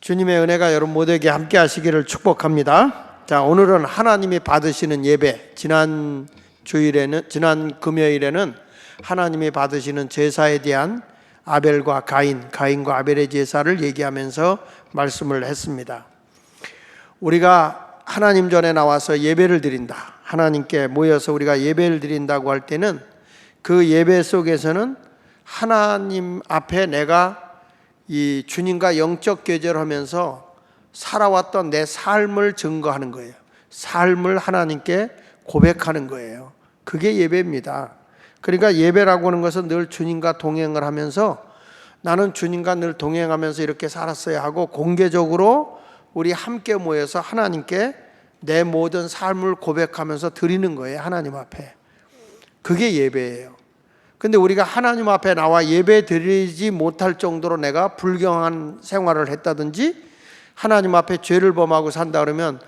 주님의 은혜가 여러분 모두에게 함께 하시기를 축복합니다. 자, 오늘은 하나님이 받으시는 예배. 지난 금요일에는 하나님이 받으시는 제사에 대한 아벨과 가인과 아벨의 제사를 얘기하면서 말씀을 했습니다. 우리가 하나님 전에 나와서 예배를 드린다, 하나님께 모여서 우리가 예배를 드린다고 할 때는 그 예배 속에서는 하나님 앞에 내가 이 주님과 영적 교제를 하면서 살아왔던 내 삶을 증거하는 거예요. 삶을 하나님께 고백하는 거예요. 그게 예배입니다. 그러니까 예배라고 하는 것은 늘 주님과 동행을 하면서 나는 주님과 늘 동행하면서 이렇게 살았어야 하고, 공개적으로 우리 함께 모여서 하나님께 내 모든 삶을 고백하면서 드리는 거예요. 하나님 앞에. 그게 예배예요. 근데 우리가 하나님 앞에 나와 예배 드리지 못할 정도로 내가 불경한 생활을 했다든지 하나님 앞에 죄를 범하고 산다 그러면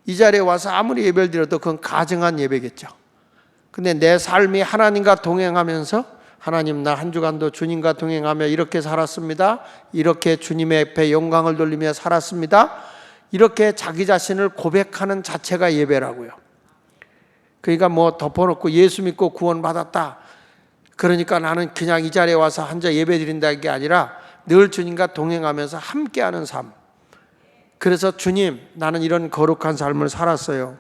이 자리에 와서 아무리 예배를 드려도 그건 가증한 예배겠죠. 근데 내 삶이 하나님과 동행하면서 하나님, 나 한 주간도 주님과 동행하며 이렇게 살았습니다, 이렇게 주님의 앞에 영광을 돌리며 살았습니다, 이렇게 자기 자신을 고백하는 자체가 예배라고요. 그러니까 뭐 덮어놓고 예수 믿고 구원받았다, 그러니까 나는 그냥 이 자리에 와서 앉아 예배 드린다는 게 아니라 늘 주님과 동행하면서 함께하는 삶. 그래서 주님, 나는 이런 거룩한 삶을 살았어요.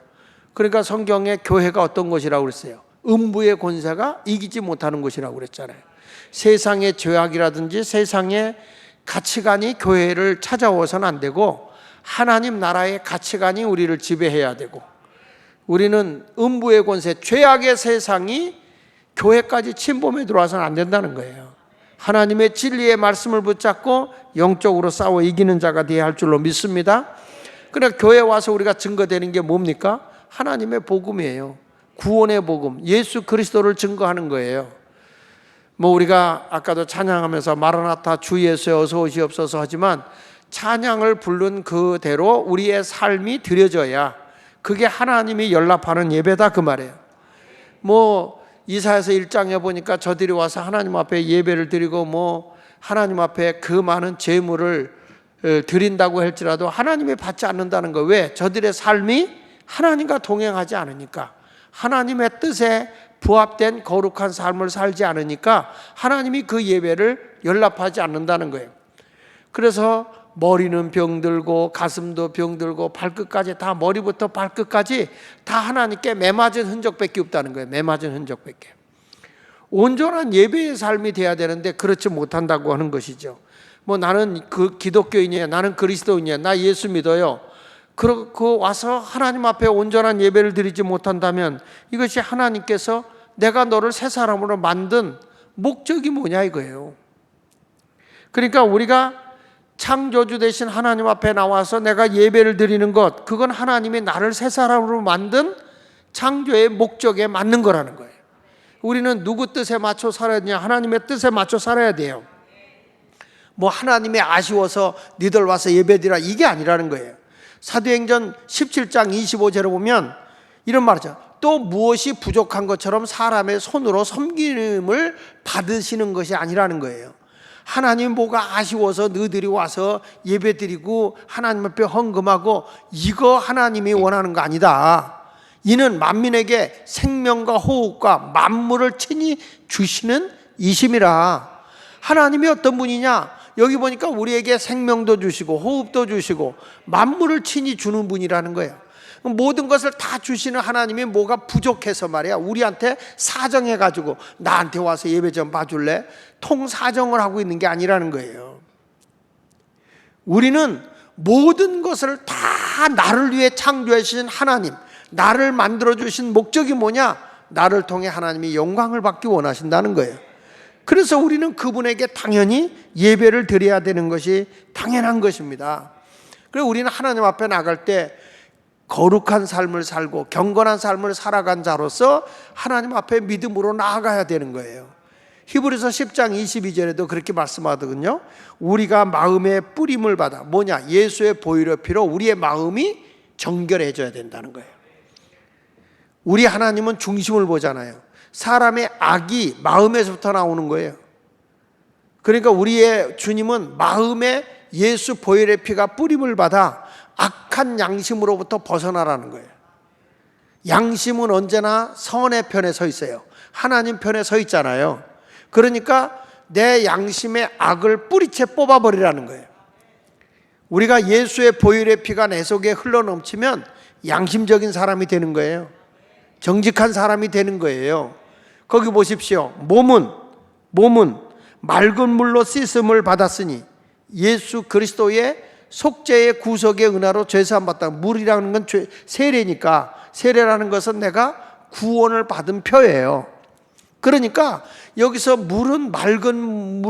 그러니까 성경에 교회가 어떤 곳이라고 그랬어요? 음부의 권세가 이기지 못하는 곳이라고 그랬잖아요. 세상의 죄악이라든지 세상의 가치관이 교회를 찾아오서는 안 되고 하나님 나라의 가치관이 우리를 지배해야 되고, 우리는 음부의 권세, 죄악의 세상이 교회까지 침범해 들어와서는 안 된다는 거예요. 하나님의 진리의 말씀을 붙잡고 영적으로 싸워 이기는 자가 되어야 할 줄로 믿습니다. 그러나 교회에 와서 우리가 증거되는 게 뭡니까? 하나님의 복음이에요. 구원의 복음, 예수 그리스도를 증거하는 거예요. 뭐 우리가 아까도 찬양하면서 마라나타 주 예수에 어서 오시옵소서 하지만 찬양을 부른 그대로 우리의 삶이 드려져야 그게 하나님이 연락하는 예배다, 그 말이에요. 뭐 이사야서 1장에 보니까 저들이 와서 하나님 앞에 예배를 드리고 뭐 하나님 앞에 그 많은 제물을 드린다고 할지라도 하나님이 받지 않는다는 거. 왜? 저들의 삶이 하나님과 동행하지 않으니까, 하나님의 뜻에 부합된 거룩한 삶을 살지 않으니까 하나님이 그 예배를 연락하지 않는다는 거예요. 그래서 머리는 병들고 가슴도 병들고 발끝까지 다, 머리부터 발끝까지 다 하나님께 매맞은 흔적밖에 없다는 거예요. 매맞은 흔적밖에. 온전한 예배의 삶이 돼야 되는데 그렇지 못한다고 하는 것이죠. 뭐 나는 그 기독교인이에요, 나는 그리스도인이에요, 나 예수 믿어요, 그렇고 와서 하나님 앞에 온전한 예배를 드리지 못한다면 이것이 하나님께서 내가 너를 새 사람으로 만든 목적이 뭐냐 이거예요. 그러니까 우리가 창조주 되신 하나님 앞에 나와서 내가 예배를 드리는 것, 그건 하나님이 나를 새 사람으로 만든 창조의 목적에 맞는 거라는 거예요. 우리는 누구 뜻에 맞춰 살아야 되냐? 하나님의 뜻에 맞춰 살아야 돼요. 뭐 하나님이 아쉬워서 니들 와서 예배 드리라, 이게 아니라는 거예요. 사도행전 17장 25절에 보면 이런 말이죠. 또 무엇이 부족한 것처럼 사람의 손으로 섬김을 받으시는 것이 아니라는 거예요. 하나님 뭐가 아쉬워서 너희들이 와서 예배드리고 하나님 앞에 헌금하고, 이거 하나님이 원하는 거 아니다. 이는 만민에게 생명과 호흡과 만물을 친히 주시는 이심이라. 하나님이 어떤 분이냐? 여기 보니까 우리에게 생명도 주시고 호흡도 주시고 만물을 친히 주는 분이라는 거예요. 모든 것을 다 주시는 하나님이 뭐가 부족해서 말이야 우리한테 사정해가지고 나한테 와서 예배 좀 봐줄래? 통사정을 하고 있는 게 아니라는 거예요. 우리는 모든 것을 다 나를 위해 창조해 주신 하나님, 나를 만들어 주신 목적이 뭐냐? 나를 통해 하나님이 영광을 받기 원하신다는 거예요. 그래서 우리는 그분에게 당연히 예배를 드려야 되는 것이 당연한 것입니다. 그래서 우리는 하나님 앞에 나갈 때 거룩한 삶을 살고 경건한 삶을 살아간 자로서 하나님 앞에 믿음으로 나아가야 되는 거예요. 히브리서 10장 22절에도 그렇게 말씀하거든요. 우리가 마음의 뿌림을 받아, 뭐냐? 예수의 보혈의 피로 우리의 마음이 정결해져야 된다는 거예요. 우리 하나님은 중심을 보잖아요. 사람의 악이 마음에서부터 나오는 거예요. 그러니까 우리의 주님은 마음에 예수 보혈의 피가 뿌림을 받아 악한 양심으로부터 벗어나라는 거예요. 양심은 언제나 선의 편에 서 있어요. 하나님 편에 서 있잖아요. 그러니까 내 양심의 악을 뿌리채 뽑아버리라는 거예요. 우리가 예수의 보혈의 피가 내 속에 흘러넘치면 양심적인 사람이 되는 거예요. 정직한 사람이 되는 거예요. 거기 보십시오. 몸은 맑은 물로 씻음을 받았으니 예수 그리스도의 속죄의 구속의 은혜로 죄사함 받다. 물이라는 건 세례니까, 세례라는 것은 내가 구원을 받은 표예요. 그러니까 여기서 몸은 맑은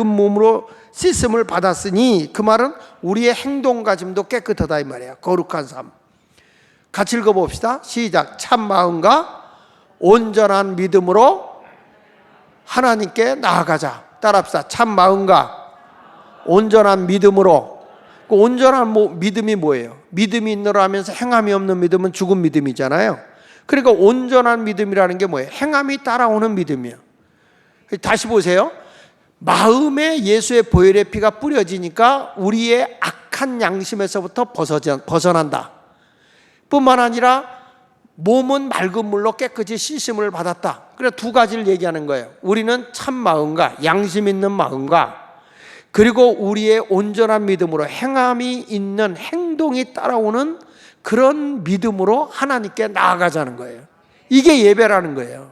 몸으로 씻음을 받았으니, 그 말은 우리의 행동가짐도 깨끗하다 이 말이에요. 거룩한 삶. 같이 읽어봅시다. 시작. 참 마음과 온전한 믿음으로 하나님께 나아가자. 따라합시다. 참 마음과 온전한 믿음으로. 그 온전한 믿음이 뭐예요? 믿음이 있노라 하면서 행함이 없는 믿음은 죽은 믿음이잖아요. 그러니까 온전한 믿음이라는 게 뭐예요? 행함이 따라오는 믿음이에요. 다시 보세요. 마음에 예수의 보혈의 피가 뿌려지니까 우리의 악한 양심에서부터 벗어난다. 뿐만 아니라 몸은 맑은 물로 깨끗이 씻음을 받았다. 그래서 두 가지를 얘기하는 거예요. 우리는 참 마음과 양심 있는 마음과, 그리고 우리의 온전한 믿음으로 행함이 있는 행동이 따라오는 그런 믿음으로 하나님께 나아가자는 거예요. 이게 예배라는 거예요.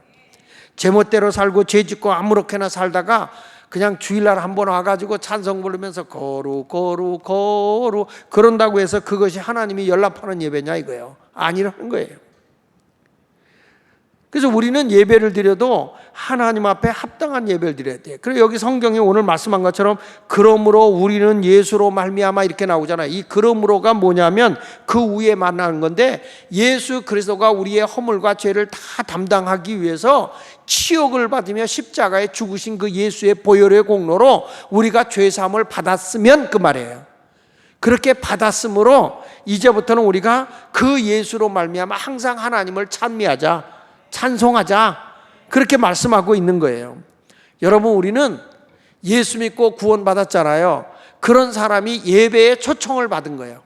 제멋대로 살고 죄짓고 아무렇게나 살다가 그냥 주일날 한번 와가지고 찬송 부르면서 거룩 그런다고 해서 그것이 하나님이 연락하는 예배냐 이거예요. 아니라는 거예요. 그래서 우리는 예배를 드려도 하나님 앞에 합당한 예배를 드려야 돼요. 그리고 여기 성경이 오늘 말씀한 것처럼 그러므로 우리는 예수로 말미암아 이렇게 나오잖아요. 이 그러므로가 뭐냐면 그 위에 만나는 건데, 예수 그리스도가 우리의 허물과 죄를 다 담당하기 위해서 치욕을 받으며 십자가에 죽으신 그 예수의 보혈의 공로로 우리가 죄사함을 받았으면 그 말이에요. 그렇게 받았으므로 이제부터는 우리가 그 예수로 말미암아 항상 하나님을 찬미하자, 찬송하자, 그렇게 말씀하고 있는 거예요. 여러분, 우리는 예수 믿고 구원받았잖아요. 그런 사람이 예배에 초청을 받은 거예요.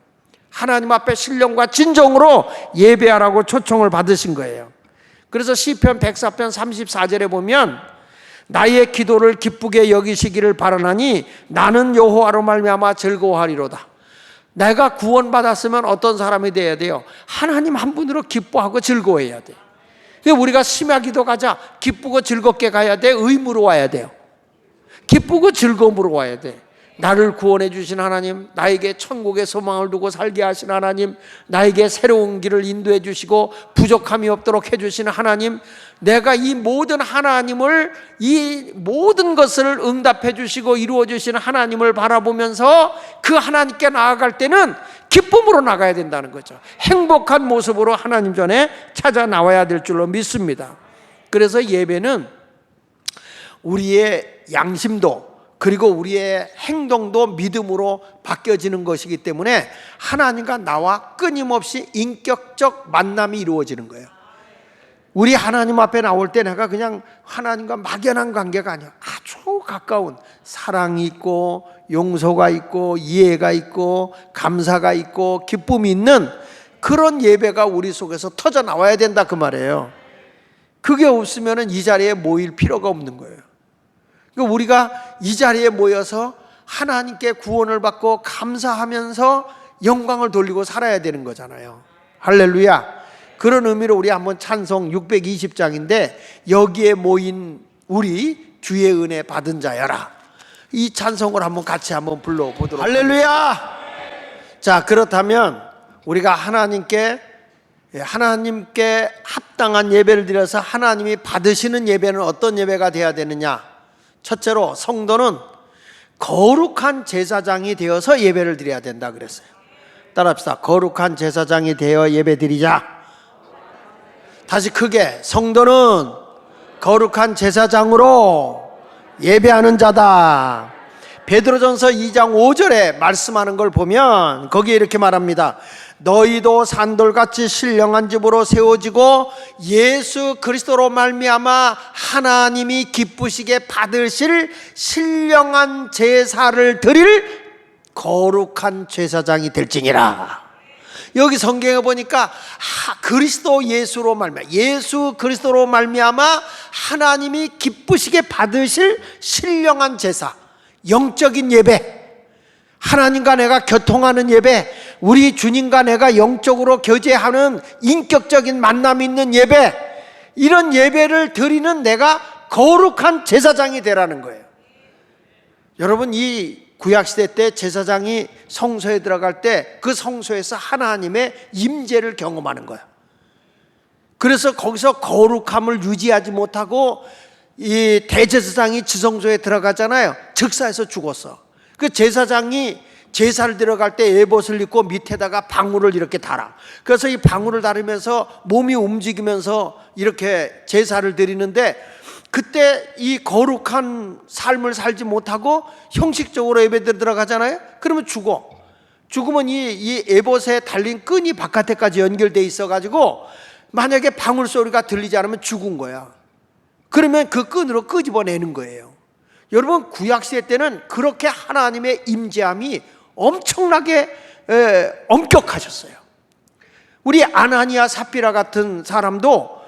하나님 앞에 신령과 진정으로 예배하라고 초청을 받으신 거예요. 그래서 시편 104편 34절에 보면 나의 기도를 기쁘게 여기시기를 바라나니 나는 여호와로 말미암아 즐거워하리로다. 내가 구원받았으면 어떤 사람이 돼야 돼요? 하나님 한 분으로 기뻐하고 즐거워해야 돼요. 우리가 심야 기도 가자, 기쁘고 즐겁게 가야 돼? 의무로 와야 돼요? 기쁘고 즐거움으로 와야 돼. 나를 구원해 주신 하나님, 나에게 천국의 소망을 두고 살게 하신 하나님, 나에게 새로운 길을 인도해 주시고 부족함이 없도록 해 주시는 하나님, 내가 이 모든 하나님을, 이 모든 것을 응답해 주시고 이루어 주시는 하나님을 바라보면서 그 하나님께 나아갈 때는 기쁨으로 나가야 된다는 거죠. 행복한 모습으로 하나님 전에 찾아 나와야 될 줄로 믿습니다. 그래서 예배는 우리의 양심도 그리고 우리의 행동도 믿음으로 바뀌어지는 것이기 때문에 하나님과 나와 끊임없이 인격적 만남이 이루어지는 거예요. 우리 하나님 앞에 나올 때 내가 그냥 하나님과 막연한 관계가 아니야. 아주 가까운 사랑이 있고 용서가 있고 이해가 있고 감사가 있고 기쁨이 있는 그런 예배가 우리 속에서 터져 나와야 된다 그 말이에요. 그게 없으면 이 자리에 모일 필요가 없는 거예요. 그러니까 우리가 이 자리에 모여서 하나님께 구원을 받고 감사하면서 영광을 돌리고 살아야 되는 거잖아요. 할렐루야. 그런 의미로 우리 한번 찬송 620장인데 여기에 모인 우리 주의 은혜 받은 자여라, 이 찬송을 한번 같이 한번 불러보도록 할렐루야 하겠습니다. 자, 그렇다면 우리가 하나님께 합당한 예배를 드려서 하나님이 받으시는 예배는 어떤 예배가 되어야 되느냐? 첫째로 성도는 거룩한 제사장이 되어서 예배를 드려야 된다 그랬어요. 따라합시다. 거룩한 제사장이 되어 예배 드리자. 다시 크게, 성도는 거룩한 제사장으로 예배하는 자다. 베드로전서 2장 5절에 말씀하는 걸 보면 거기에 이렇게 말합니다. 너희도 산돌같이 신령한 집으로 세워지고 예수 그리스도로 말미암아 하나님이 기쁘시게 받으실 신령한 제사를 드릴 거룩한 제사장이 될지니라. 여기 성경에 보니까 그리스도 예수로 말미암아, 예수 그리스도로 말미암아 하나님이 기쁘시게 받으실 신령한 제사, 영적인 예배, 하나님과 내가 교통하는 예배, 우리 주님과 내가 영적으로 교제하는 인격적인 만남이 있는 예배, 이런 예배를 드리는 내가 거룩한 제사장이 되라는 거예요. 여러분, 이 구약시대 때 제사장이 성소에 들어갈 때 그 성소에서 하나님의 임재를 경험하는 거예요. 그래서 거기서 거룩함을 유지하지 못하고 이 대제사장이 지성소에 들어가잖아요. 즉사해서 죽었어. 그 제사장이 제사를 들어갈 때 에봇을 입고 밑에다가 방울을 이렇게 달아. 그래서 이 방울을 달으면서 몸이 움직이면서 이렇게 제사를 드리는데, 그때 이 거룩한 삶을 살지 못하고 형식적으로 예배드려 들어가잖아요. 그러면 죽으면 이 에봇에 달린 끈이 바깥에까지 연결돼 있어가지고 만약에 방울 소리가 들리지 않으면 죽은 거야. 그러면 그 끈으로 끄집어내는 거예요. 여러분, 구약시대 때는 그렇게 하나님의 임재함이 엄청나게 엄격하셨어요. 우리 아나니아 삽비라 같은 사람도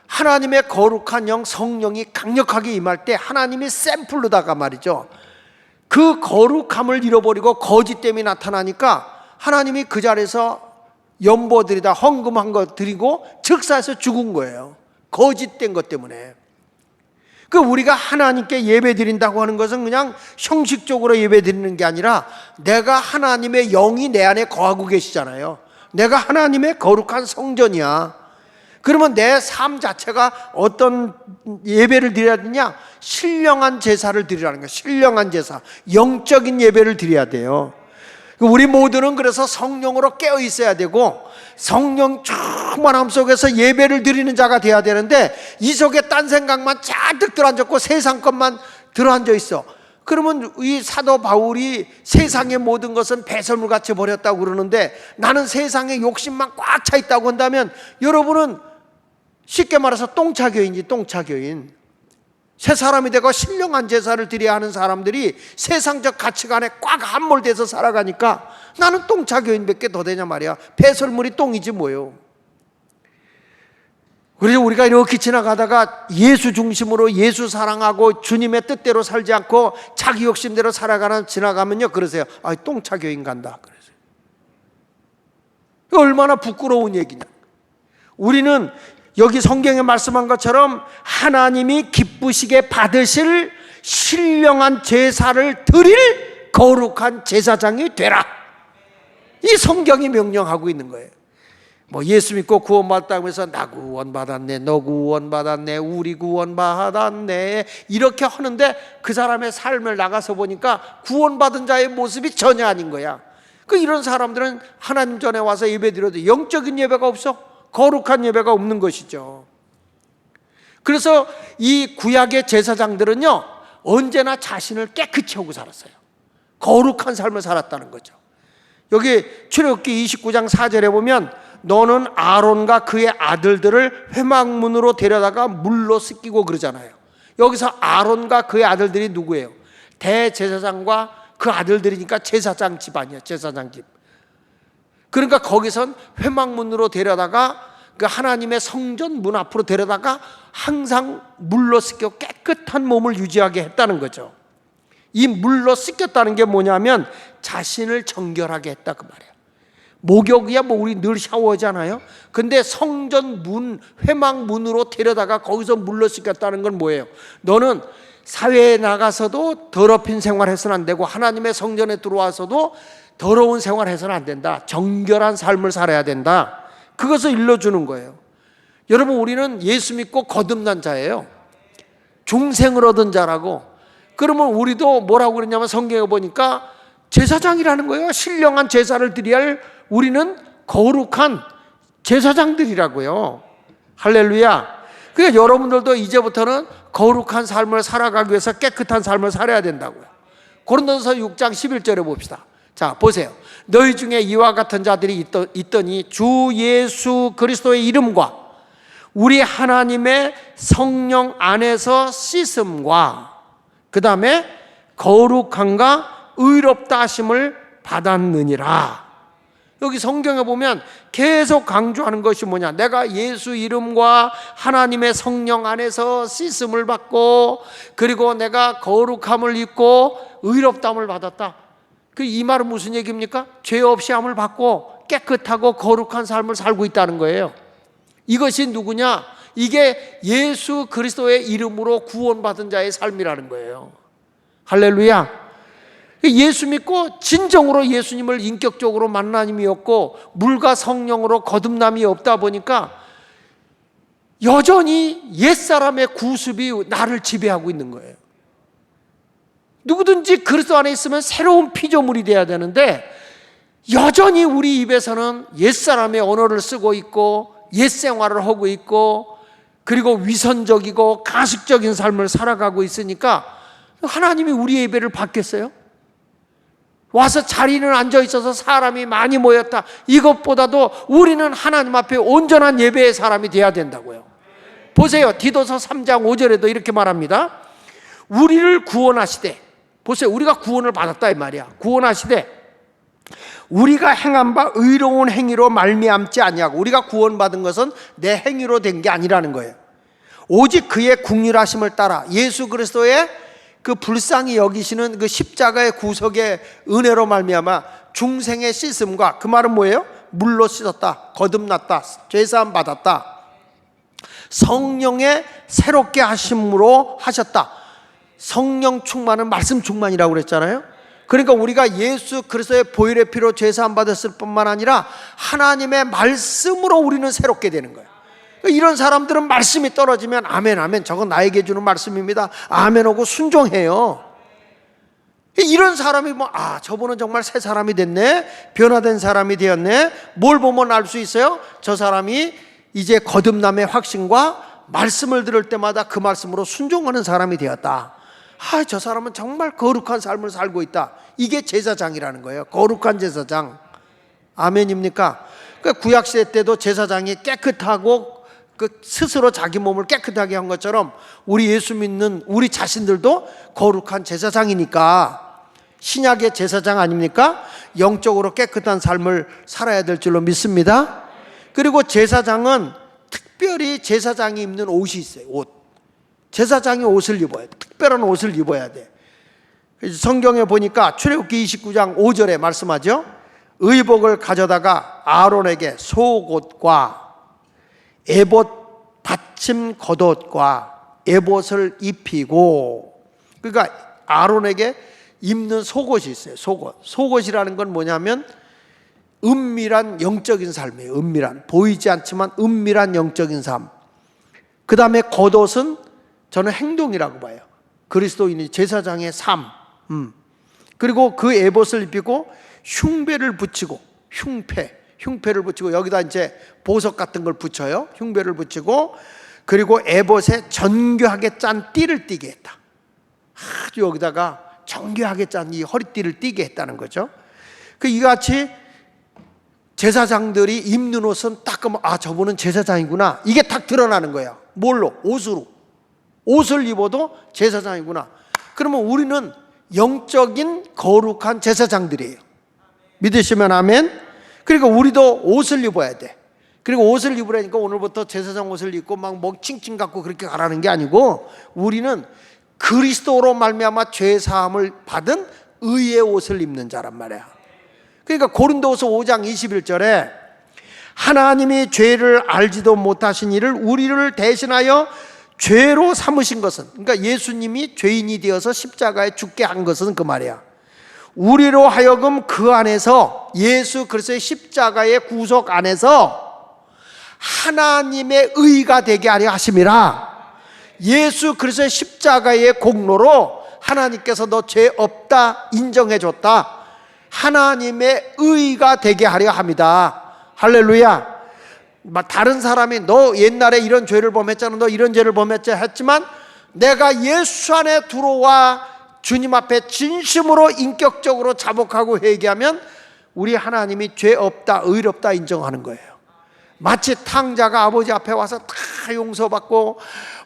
하나님의 거룩한 영, 성령이 강력하게 임할 때 하나님이 샘플로다가 말이죠, 그 거룩함을 잃어버리고 거짓됨이 나타나니까 하나님이 그 자리에서 연보드리다 헌금한 거 드리고 즉사해서 죽은 거예요. 거짓된 것 때문에. 그 우리가 하나님께 예배 드린다고 하는 것은 그냥 형식적으로 예배 드리는 게 아니라 내가 하나님의 영이 내 안에 거하고 계시잖아요. 내가 하나님의 거룩한 성전이야. 그러면 내 삶 자체가 어떤 예배를 드려야 되냐? 신령한 제사를 드리라는 거예요. 신령한 제사, 영적인 예배를 드려야 돼요. 우리 모두는 그래서 성령으로 깨어 있어야 되고 성령 충만함 속에서 예배를 드리는 자가 돼야 되는데, 이 속에 딴 생각만 잔뜩 들어앉았고 세상 것만 들어앉아 있어. 그러면 이 사도 바울이 세상의 모든 것은 배설물같이 버렸다고 그러는데, 나는 세상의 욕심만 꽉 차 있다고 한다면 여러분은 쉽게 말해서 똥차교인이지, 똥차교인. 새 사람이 되고 신령한 제사를 드려야 하는 사람들이 세상적 가치관에 꽉 함몰돼서 살아가니까 나는 똥차교인밖에 더 되냐 말이야. 배설물이 똥이지 뭐요. 그래서 우리가 이렇게 지나가다가 예수 중심으로 예수 사랑하고 주님의 뜻대로 살지 않고 자기 욕심대로 지나가면요, 그러세요. 아, 똥차교인 간다 그러세요. 얼마나 부끄러운 얘기냐. 우리는 여기 성경에 말씀한 것처럼 하나님이 기쁘시게 받으실 신령한 제사를 드릴 거룩한 제사장이 되라. 이 성경이 명령하고 있는 거예요. 뭐 예수 믿고 구원받았다고 해서 나 구원받았네, 너 구원받았네, 우리 구원받았네 이렇게 하는데 그 사람의 삶을 나가서 보니까 구원받은 자의 모습이 전혀 아닌 거야. 이런 사람들은 하나님 전에 와서 예배드려도 영적인 예배가 없어. 거룩한 예배가 없는 것이죠. 그래서 이 구약의 제사장들은요, 언제나 자신을 깨끗이 하고 살았어요. 거룩한 삶을 살았다는 거죠. 여기 출애굽기 29장 4절에 보면 너는 아론과 그의 아들들을 회막문으로 데려다가 물로 씻기고 그러잖아요. 여기서 아론과 그의 아들들이 누구예요? 대제사장과 그 아들들이니까 제사장 집안이에요. 제사장 집. 그러니까 거기선 회막문으로 데려다가 그 하나님의 성전 문 앞으로 데려다가 항상 물로 씻겨 깨끗한 몸을 유지하게 했다는 거죠. 이 물로 씻겼다는 게 뭐냐면 자신을 정결하게 했다 그 말이에요. 목욕이야 뭐 우리 늘 샤워하잖아요. 근데 성전 문, 회막문으로 데려다가 거기서 물로 씻겼다는 건 뭐예요? 너는 사회에 나가서도 더럽힌 생활해서는 안 되고 하나님의 성전에 들어와서도 더러운 생활해서는 안 된다. 정결한 삶을 살아야 된다. 그것을 일러주는 거예요. 여러분, 우리는 예수 믿고 거듭난 자예요. 중생을 얻은 자라고. 그러면 우리도 뭐라고 그러냐면 성경에 보니까 제사장이라는 거예요. 신령한 제사를 드려야 할 우리는 거룩한 제사장들이라고요. 할렐루야. 그러니까 여러분들도 이제부터는 거룩한 삶을 살아가기 위해서 깨끗한 삶을 살아야 된다고요. 고린도서 6장 11절에 봅시다. 자, 보세요. 너희 중에 이와 같은 자들이 있더니 주 예수 그리스도의 이름과 우리 하나님의 성령 안에서 씻음과 그 다음에 거룩함과 의롭다 하심을 받았느니라. 여기 성경에 보면 계속 강조하는 것이 뭐냐? 내가 예수 이름과 하나님의 성령 안에서 씻음을 받고, 그리고 내가 거룩함을 입고 의롭다함을 받았다. 이 말은 무슨 얘기입니까? 죄 없이 함을 받고 깨끗하고 거룩한 삶을 살고 있다는 거예요. 이것이 누구냐? 이게 예수 그리스도의 이름으로 구원받은 자의 삶이라는 거예요. 할렐루야. 예수 믿고 진정으로 예수님을 인격적으로 만난 힘이 없고 물과 성령으로 거듭남이 없다 보니까 여전히 옛사람의 구습이 나를 지배하고 있는 거예요. 누구든지 그리스도 안에 있으면 새로운 피조물이 돼야 되는데 여전히 우리 입에서는 옛사람의 언어를 쓰고 있고 옛 생활을 하고 있고 그리고 위선적이고 가식적인 삶을 살아가고 있으니까 하나님이 우리의 예배를 받겠어요? 와서 자리는 앉아 있어서 사람이 많이 모였다. 이것보다도 우리는 하나님 앞에 온전한 예배의 사람이 돼야 된다고요. 보세요. 디도서 3장 5절에도 이렇게 말합니다. 우리를 구원하시되, 보세요. 우리가 구원을 받았다 이 말이야. 구원하시되 우리가 행한 바 의로운 행위로 말미암지 아니하고, 우리가 구원받은 것은 내 행위로 된 게 아니라는 거예요. 오직 그의 긍휼하심을 따라 예수 그리스도의 그 불쌍히 여기시는 그 십자가의 구속의 은혜로 말미암아 중생의 씻음과, 그 말은 뭐예요? 물로 씻었다, 거듭났다, 죄사함 받았다, 성령의 새롭게 하심으로 하셨다. 성령 충만은 말씀 충만이라고 그랬잖아요. 그러니까 우리가 예수 그리스도의 보혈의 피로 죄사함 받았을 뿐만 아니라 하나님의 말씀으로 우리는 새롭게 되는 거예요. 이런 사람들은 말씀이 떨어지면 아멘 아멘, 저건 나에게 주는 말씀입니다, 아멘 하고 순종해요. 이런 사람이 저분은 정말 새 사람이 됐네, 변화된 사람이 되었네. 뭘 보면 알 수 있어요? 저 사람이 이제 거듭남의 확신과 말씀을 들을 때마다 그 말씀으로 순종하는 사람이 되었다. 저 사람은 정말 거룩한 삶을 살고 있다. 이게 제사장이라는 거예요. 거룩한 제사장. 아멘입니까? 그러니까 구약시대 때도 제사장이 깨끗하고 스스로 자기 몸을 깨끗하게 한 것처럼 우리 예수 믿는 우리 자신들도 거룩한 제사장이니까, 신약의 제사장 아닙니까? 영적으로 깨끗한 삶을 살아야 될 줄로 믿습니다. 그리고 제사장은 특별히 제사장이 입는 옷이 있어요. 옷. 제사장이 옷을 입어야 돼. 특별한 옷을 입어야 돼. 성경에 보니까 출애굽기 29장 5절에 말씀하죠. 의복을 가져다가 아론에게 속옷과 에봇 받침 겉옷과 에봇을 입히고, 그러니까 아론에게 입는 속옷이 있어요. 속옷이라는 건 뭐냐면 은밀한 영적인 삶이에요. 은밀한, 보이지 않지만 은밀한 영적인 삶. 그 다음에 겉옷은 저는 행동이라고 봐요. 그리스도인이 제사장의 삶. 그리고 그 에봇을 입히고 흉배를 붙이고, 흉패를 붙이고, 여기다 이제 보석 같은 걸 붙여요. 흉배를 붙이고, 그리고 에봇에 정교하게 짠 띠를 띠게 했다. 아주 여기다가 정교하게 짠 이 허리띠를 띠게 했다는 거죠. 이같이 제사장들이 입는 옷은 딱 보면 저분은 제사장이구나, 이게 딱 드러나는 거야. 뭘로? 옷으로. 옷을 입어도 제사장이구나. 그러면 우리는 영적인 거룩한 제사장들이에요. 믿으시면 아멘. 그러니까 우리도 옷을 입어야 돼. 그리고 옷을 입으라니까 오늘부터 제사장 옷을 입고 막 칭칭 갖고 그렇게 가라는 게 아니고, 우리는 그리스도로 말미암아 죄 사함을 받은 의의 옷을 입는 자란 말이야. 그러니까 고린도서 5장 21절에 하나님이 죄를 알지도 못하신 이를 우리를 대신하여 죄로 삼으신 것은, 그러니까 예수님이 죄인이 되어서 십자가에 죽게 한 것은 그 말이야. 우리로 하여금 그 안에서, 예수 그리스도의 십자가의 구속 안에서 하나님의 의가 되게 하려 하심이라. 예수 그리스도의 십자가의 공로로 하나님께서 너 죄 없다 인정해 줬다. 하나님의 의가 되게 하려 합니다. 할렐루야. 다른 사람이 너 옛날에 이런 죄를 범했잖아, 너 이런 죄를 범했지 했지만 내가 예수 안에 들어와 주님 앞에 진심으로 인격적으로 자복하고 회개하면 우리 하나님이 죄 없다, 의롭다 인정하는 거예요. 마치 탕자가 아버지 앞에 와서 다 용서받고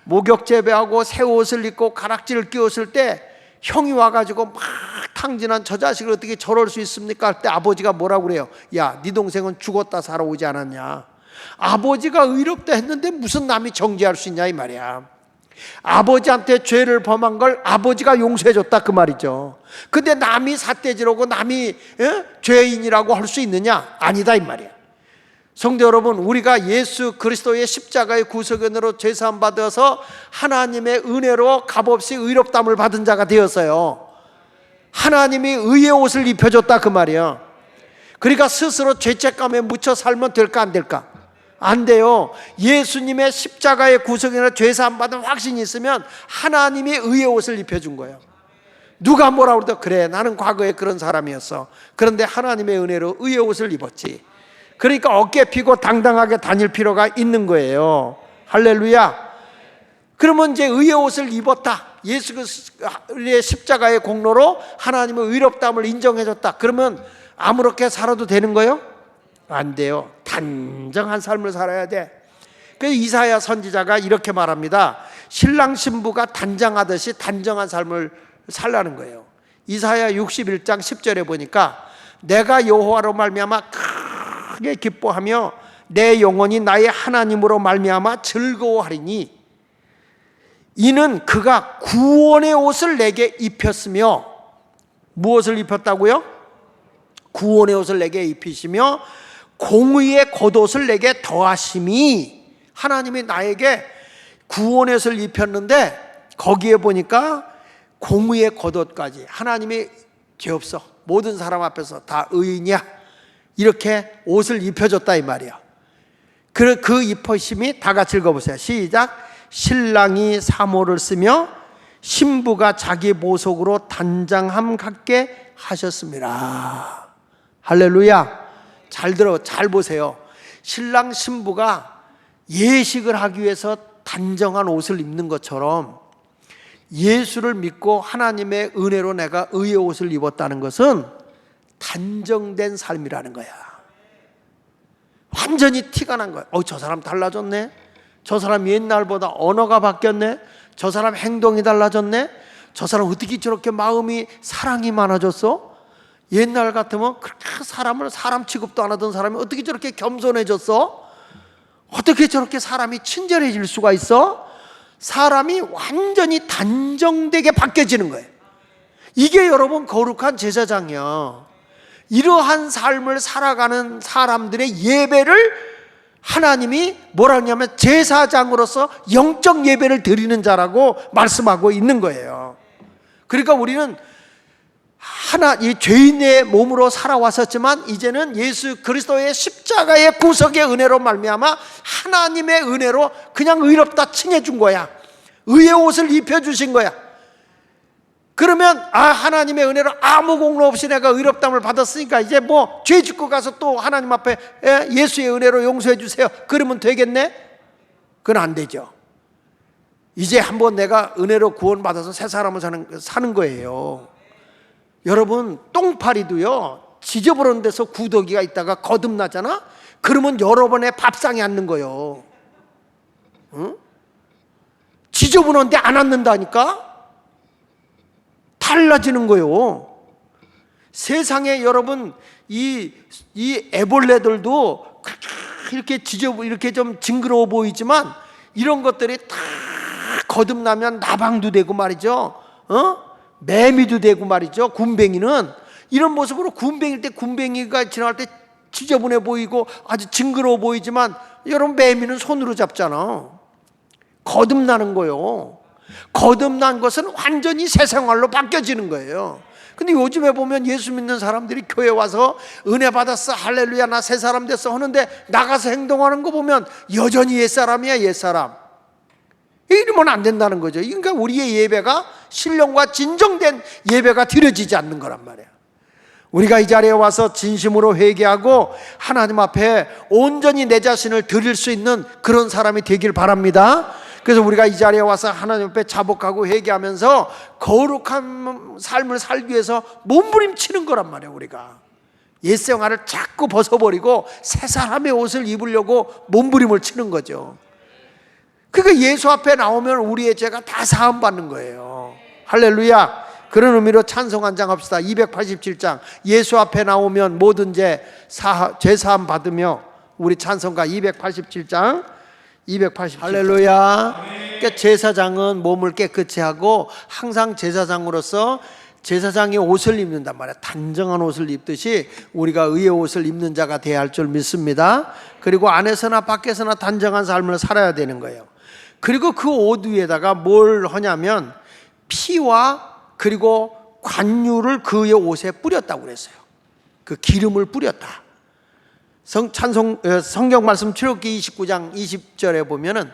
목욕 제배하고 새 옷을 입고 가락지를 끼웠을 때 형이 와가지고 막 탕진한 저 자식을 어떻게 저럴 수 있습니까? 할 때 아버지가 뭐라고 그래요? 야, 네 동생은 죽었다 살아오지 않았냐? 아버지가 의롭다 했는데 무슨 남이 정죄할 수 있냐 이 말이야. 아버지한테 죄를 범한 걸 아버지가 용서해줬다 그 말이죠. 근데 남이 삿대질하고 남이 죄인이라고 할 수 있느냐? 아니다 이 말이야. 성도 여러분, 우리가 예수 그리스도의 십자가의 구속은혜로 죄사함 받아서 하나님의 은혜로 값없이 의롭다함을 받은 자가 되었어요. 하나님이 의의 옷을 입혀줬다 그 말이야. 그러니까 스스로 죄책감에 묻혀 살면 될까 안 될까? 안 돼요. 예수님의 십자가의 구속이나 죄사함 받은 확신이 있으면 하나님이 의의 옷을 입혀준 거예요. 누가 뭐라고 그래도 그래, 나는 과거에 그런 사람이었어. 그런데 하나님의 은혜로 의의 옷을 입었지. 그러니까 어깨 피고 당당하게 다닐 필요가 있는 거예요. 할렐루야. 그러면 이제 의의 옷을 입었다, 예수 그리스도의 십자가의 공로로 하나님의 의롭다함을 인정해줬다. 그러면 아무렇게 살아도 되는 거예요? 안 돼요. 단정한 삶을 살아야 돼. 그래서 이사야 선지자가 이렇게 말합니다. 신랑 신부가 단장하듯이 단정한 삶을 살라는 거예요. 이사야 61장 10절에 보니까 내가 여호와로 말미암아 크게 기뻐하며 내 영혼이 나의 하나님으로 말미암아 즐거워하리니 이는 그가 구원의 옷을 내게 입혔으며, 무엇을 입혔다고요? 구원의 옷을 내게 입히시며 공의의 겉옷을 내게 더하심이, 하나님이 나에게 구원의 옷을 입혔는데 거기에 보니까 공의의 겉옷까지, 하나님이 죄 없어, 모든 사람 앞에서 다 의인이야, 이렇게 옷을 입혀줬다 이 말이야. 그 입히심이 다 같이 읽어보세요. 시작. 신랑이 사모를 쓰며 신부가 자기 보석으로 단장함 갖게 하셨습니다. 할렐루야. 잘 들어, 잘 보세요. 신랑 신부가 예식을 하기 위해서 단정한 옷을 입는 것처럼 예수를 믿고 하나님의 은혜로 내가 의의 옷을 입었다는 것은 단정된 삶이라는 거야. 완전히 티가 난 거야. 저 사람 달라졌네. 저 사람 옛날보다 언어가 바뀌었네. 저 사람 행동이 달라졌네. 저 사람 어떻게 저렇게 마음이, 사랑이 많아졌어? 옛날 같으면 그렇게 사람 취급도 안 하던 사람이 어떻게 저렇게 겸손해졌어? 어떻게 저렇게 사람이 친절해질 수가 있어? 사람이 완전히 단정되게 바뀌어지는 거예요. 이게 여러분 거룩한 제사장이야. 이러한 삶을 살아가는 사람들의 예배를 하나님이 뭐라 하냐면 제사장으로서 영적 예배를 드리는 자라고 말씀하고 있는 거예요. 그러니까 우리는 이 죄인의 몸으로 살아왔었지만 이제는 예수 그리스도의 십자가의 구속의 은혜로 말미암아 하나님의 은혜로 그냥 의롭다 칭해준 거야. 의의 옷을 입혀주신 거야. 그러면 하나님의 은혜로 아무 공로 없이 내가 의롭다함을 받았으니까 이제 뭐 죄 짓고 가서 또 하나님 앞에 예수의 은혜로 용서해 주세요, 그러면 되겠네? 그건 안 되죠. 이제 한번 내가 은혜로 구원받아서 새 사람을 사는 거예요. 여러분, 똥파리도요 지저분한 데서 구더기가 있다가 거듭나잖아? 그러면 여러 번의 밥상에 앉는 거예요. 응? 지저분한데 안 앉는다니까? 달라지는 거예요. 세상에 여러분 이 애벌레들도 이렇게 이렇게 좀 징그러워 보이지만 이런 것들이 다 거듭나면 나방도 되고 말이죠. 매미도 되고 말이죠. 군뱅이는 이런 모습으로 군뱅이일 때 군뱅이가 지나갈 때 지저분해 보이고 아주 징그러워 보이지만 여러분 매미는 손으로 잡잖아. 거듭나는 거예요. 거듭난 것은 완전히 새 생활로 바뀌어지는 거예요. 근데 요즘에 보면 예수 믿는 사람들이 교회 와서 은혜 받았어, 할렐루야, 나 새 사람 됐어 하는데 나가서 행동하는 거 보면 여전히 옛사람이야, 옛사람. 이러면 안 된다는 거죠. 그러니까 우리의 예배가 신령과 진정된 예배가 드려지지 않는 거란 말이야. 우리가 이 자리에 와서 진심으로 회개하고 하나님 앞에 온전히 내 자신을 드릴 수 있는 그런 사람이 되길 바랍니다. 그래서 우리가 이 자리에 와서 하나님 앞에 자복하고 회개하면서 거룩한 삶을 살기 위해서 몸부림치는 거란 말이에요. 우리가 옛생활을 자꾸 벗어버리고 새 사람의 옷을 입으려고 몸부림을 치는 거죠. 그러니까 예수 앞에 나오면 우리의 죄가 다 사함받는 거예요. 할렐루야. 그런 의미로 찬송 한 장 합시다. 287장 예수 앞에 나오면 모든 죄 사함 받으며, 우리 찬송가 287장 287. 할렐루야. 그러니까 제사장은 몸을 깨끗이 하고 항상 제사장으로서 제사장의 옷을 입는단 말이야. 단정한 옷을 입듯이 우리가 의의 옷을 입는 자가 되어야 할 줄 믿습니다. 그리고 안에서나 밖에서나 단정한 삶을 살아야 되는 거예요. 그리고 그 옷 위에다가 뭘 하냐면 피와 그리고 관유를 그의 옷에 뿌렸다고 그랬어요. 그 기름을 뿌렸다. 성경 말씀 출애굽기 29장 20절에 보면은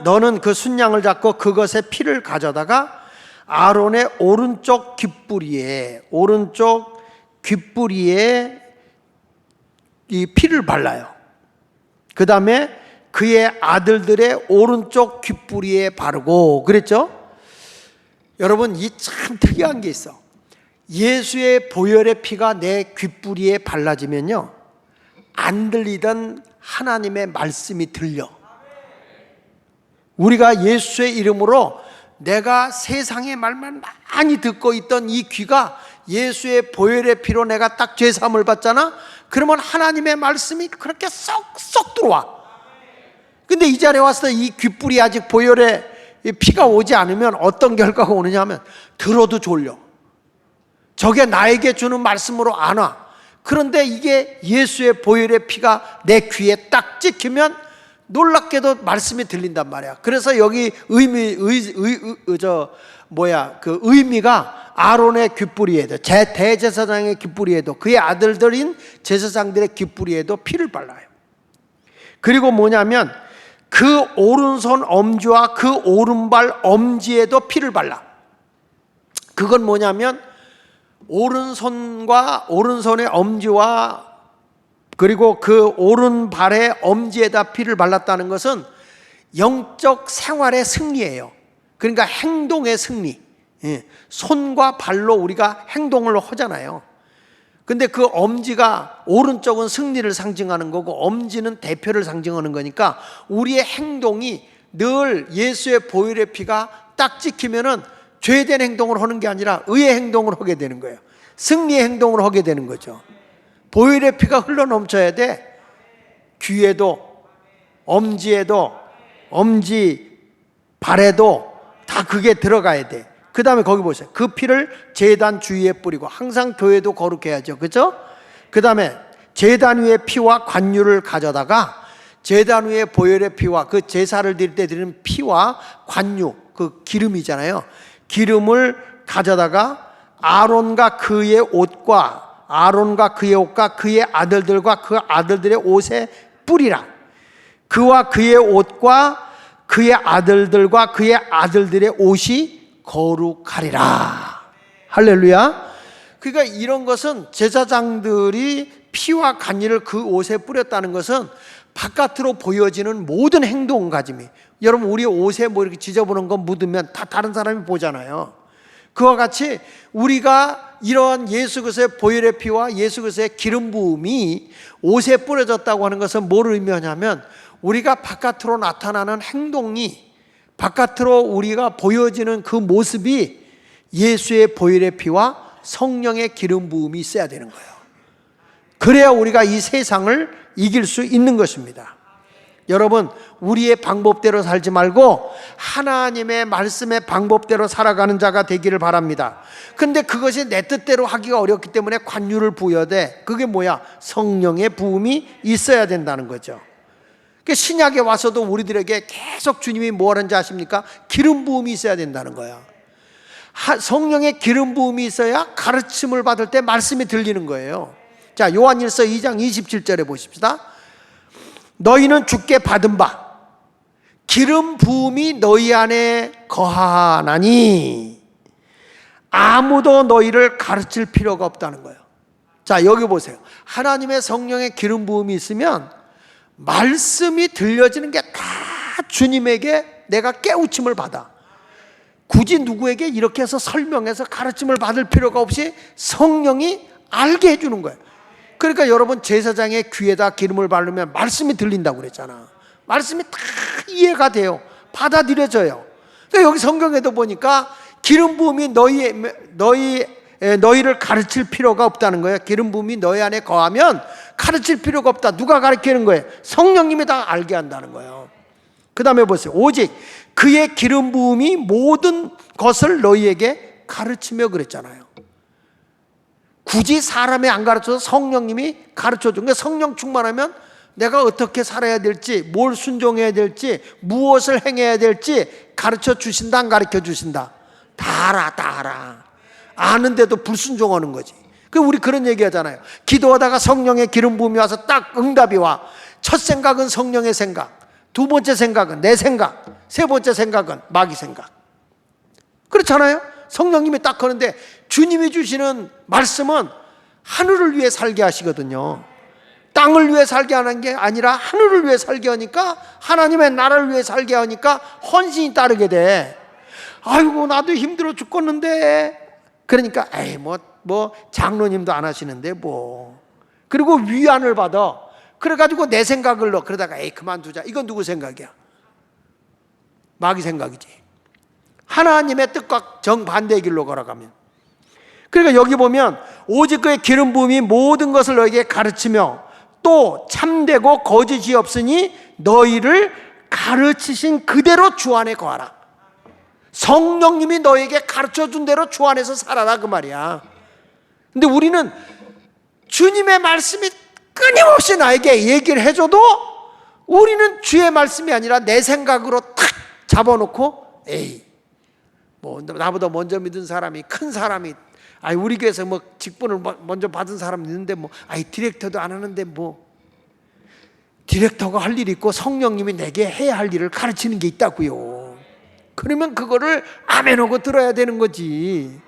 너는 그 순양을 잡고 그것의 피를 가져다가 아론의 오른쪽 귓부리에 이 피를 발라요. 그 다음에 그의 아들들의 오른쪽 귓부리에 바르고 그랬죠. 여러분, 이 참 특이한 게 있어. 예수의 보혈의 피가 내 귓부리에 발라지면요, 안 들리던 하나님의 말씀이 들려. 우리가 예수의 이름으로 내가 세상의 말만 많이 듣고 있던 이 귀가 예수의 보혈의 피로 내가 딱 죄사함을 받잖아. 그러면 하나님의 말씀이 그렇게 쏙쏙 들어와. 근데 이 자리에 와서 이 귓불이 아직 보혈의 피가 오지 않으면 어떤 결과가 오느냐 하면 들어도 졸려. 저게 나에게 주는 말씀으로 안 와. 그런데 이게 예수의 보혈의 피가 내 귀에 딱 찍히면 놀랍게도 말씀이 들린단 말이야. 그래서 여기 의미가 아론의 귓부리에도, 대제사장의 귓부리에도, 그의 아들들인 제사장들의 귓부리에도 피를 발라요. 그리고 뭐냐면 그 오른손 엄지와 그 오른발 엄지에도 피를 발라. 그건 뭐냐면 오른손의 엄지와 그리고 그 오른발의 엄지에다 피를 발랐다는 것은 영적 생활의 승리예요. 그러니까 행동의 승리. 손과 발로 우리가 행동을 하잖아요. 근데 그 엄지가, 오른쪽은 승리를 상징하는 거고 엄지는 대표를 상징하는 거니까 우리의 행동이 늘 예수의 보혈의 피가 딱 찍히면은 죄된 행동을 하는 게 아니라 의의 행동을 하게 되는 거예요. 승리의 행동을 하게 되는 거죠. 보혈의 피가 흘러 넘쳐야 돼. 귀에도, 엄지에도, 엄지 발에도 다 그게 들어가야 돼. 그 다음에 거기 보세요. 그 피를 제단 주위에 뿌리고, 항상 교회도 거룩해야죠. 그렇죠? 그 다음에 제단 위에 피와 관유를 가져다가 제단 위에 보혈의 피와 그 제사를 드릴 때 드리는 피와 관유, 그 기름이잖아요. 기름을 가져다가 아론과 그의 옷과 그의 아들들과 그 아들들의 옷에 뿌리라. 그와 그의 옷과 그의 아들들과 그의 아들들의 옷이 거룩하리라. 할렐루야. 그러니까 이런 것은 제사장들이 피와 관유를 그 옷에 뿌렸다는 것은 바깥으로 보여지는 모든 행동가짐이, 여러분 우리 옷에 뭐 이렇게 지저분한 거 묻으면 다 다른 사람이 보잖아요. 그와 같이 우리가 이러한 예수 그리스도의 보혈의 피와 예수 그리스도의 기름 부음이 옷에 뿌려졌다고 하는 것은 뭘 의미하냐면 우리가 바깥으로 나타나는 행동이, 바깥으로 우리가 보여지는 그 모습이 예수의 보혈의 피와 성령의 기름 부음이 있어야 되는 거예요. 그래야 우리가 이 세상을 이길 수 있는 것입니다. 여러분, 우리의 방법대로 살지 말고 하나님의 말씀의 방법대로 살아가는 자가 되기를 바랍니다. 근데 그것이 내 뜻대로 하기가 어렵기 때문에 관유를 부여돼. 그게 뭐야? 성령의 부음이 있어야 된다는 거죠. 신약에 와서도 우리들에게 계속 주님이 뭐 하는지 아십니까? 기름 부음이 있어야 된다는 거야. 성령의 기름 부음이 있어야 가르침을 받을 때 말씀이 들리는 거예요. 자, 요한일서 2장 27절에 보십시다. 너희는 주께 받은 바 기름 부음이 너희 안에 거하나니 아무도 너희를 가르칠 필요가 없다는 거예요. 자, 여기 보세요. 하나님의 성령의 기름 부음이 있으면 말씀이 들려지는 게 다 주님에게 내가 깨우침을 받아. 굳이 누구에게 이렇게 해서 설명해서 가르침을 받을 필요가 없이 성령이 알게 해주는 거예요. 그러니까 여러분 제사장의 귀에다 기름을 바르면 말씀이 들린다고 그랬잖아. 말씀이 다 이해가 돼요. 받아들여져요. 그러니까 여기 성경에도 보니까 기름 부음이 너희를 가르칠 필요가 없다는 거예요. 기름 부음이 너희 안에 거하면 가르칠 필요가 없다. 누가 가르치는 거예요? 성령님이 다 알게 한다는 거예요. 그 다음에 보세요. 오직 그의 기름 부음이 모든 것을 너희에게 가르치며 그랬잖아요. 굳이 사람이 안 가르쳐서 성령님이 가르쳐준 거예요. 성령 충만하면 내가 어떻게 살아야 될지, 뭘 순종해야 될지, 무엇을 행해야 될지 가르쳐 주신다, 안 가르쳐 주신다? 다 알아, 다 알아. 아는데도 불순종하는 거지. 우리 그런 얘기 하잖아요. 기도하다가 성령의 기름 부음이 와서 딱 응답이 와. 첫 생각은 성령의 생각, 두 번째 생각은 내 생각, 세 번째 생각은 마귀 생각. 그렇잖아요. 성령님이 딱 하는데 주님이 주시는 말씀은 하늘을 위해 살게 하시거든요. 땅을 위해 살게 하는 게 아니라 하늘을 위해 살게 하니까, 하나님의 나라를 위해 살게 하니까 헌신이 따르게 돼. 아이고 나도 힘들어 죽겠는데. 그러니까 에이 뭐 장로님도 안 하시는데 뭐. 그리고 위안을 받아. 그래가지고 내 생각을 넣어. 그러다가 에이 그만두자. 이건 누구 생각이야? 마귀 생각이지. 하나님의 뜻과 정반대의 길로 걸어가면. 그러니까 여기 보면 오직 그의 기름 부음이 모든 것을 너에게 가르치며 또 참되고 거짓이 없으니 너희를 가르치신 그대로 주 안에 거하라. 성령님이 너에게 가르쳐준 대로 주 안에서 살아라 그 말이야. 근데 우리는 주님의 말씀이 끊임없이 나에게 얘기를 해줘도 우리는 주의 말씀이 아니라 내 생각으로 탁 잡아놓고 에이 뭐 나보다 먼저 믿은 사람이, 큰 사람이, 우리 교회에서 뭐 직분을 먼저 받은 사람이 있는데 뭐 디렉터도 안 하는데 뭐. 디렉터가 할 일이 있고 성령님이 내게 해야 할 일을 가르치는 게 있다고요. 그러면 그거를 아멘하고 들어야 되는 거지.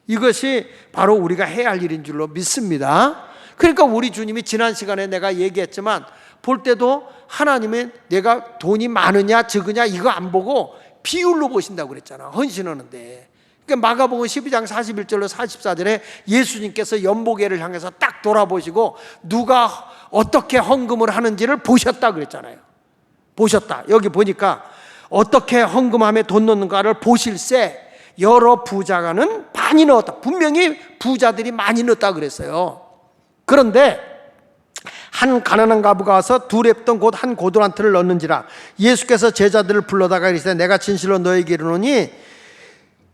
이것이 바로 우리가 해야 할 일인 줄로 믿습니다. 그러니까 우리 주님이 지난 시간에 내가 얘기했지만 볼 때도 하나님은 내가 돈이 많으냐 적으냐 이거 안 보고 비율로 보신다고 그랬잖아. 헌신하는데. 그러니까 마가복음 12장 41절로 44절에 예수님께서 연보게를 향해서 딱 돌아보시고 누가 어떻게 헌금을 하는지를 보셨다 그랬잖아요. 보셨다. 여기 보니까 어떻게 헌금함에 돈 넣는가를 보실새 여러 부자가는 많이 넣었다. 분명히 부자들이 많이 넣었다 그랬어요. 그런데 한 가난한 과부가 와서 두 렙돈 곧 한 고두란트를 넣는지라. 예수께서 제자들을 불러다가 이르시되 내가 진실로 너에게 이르노니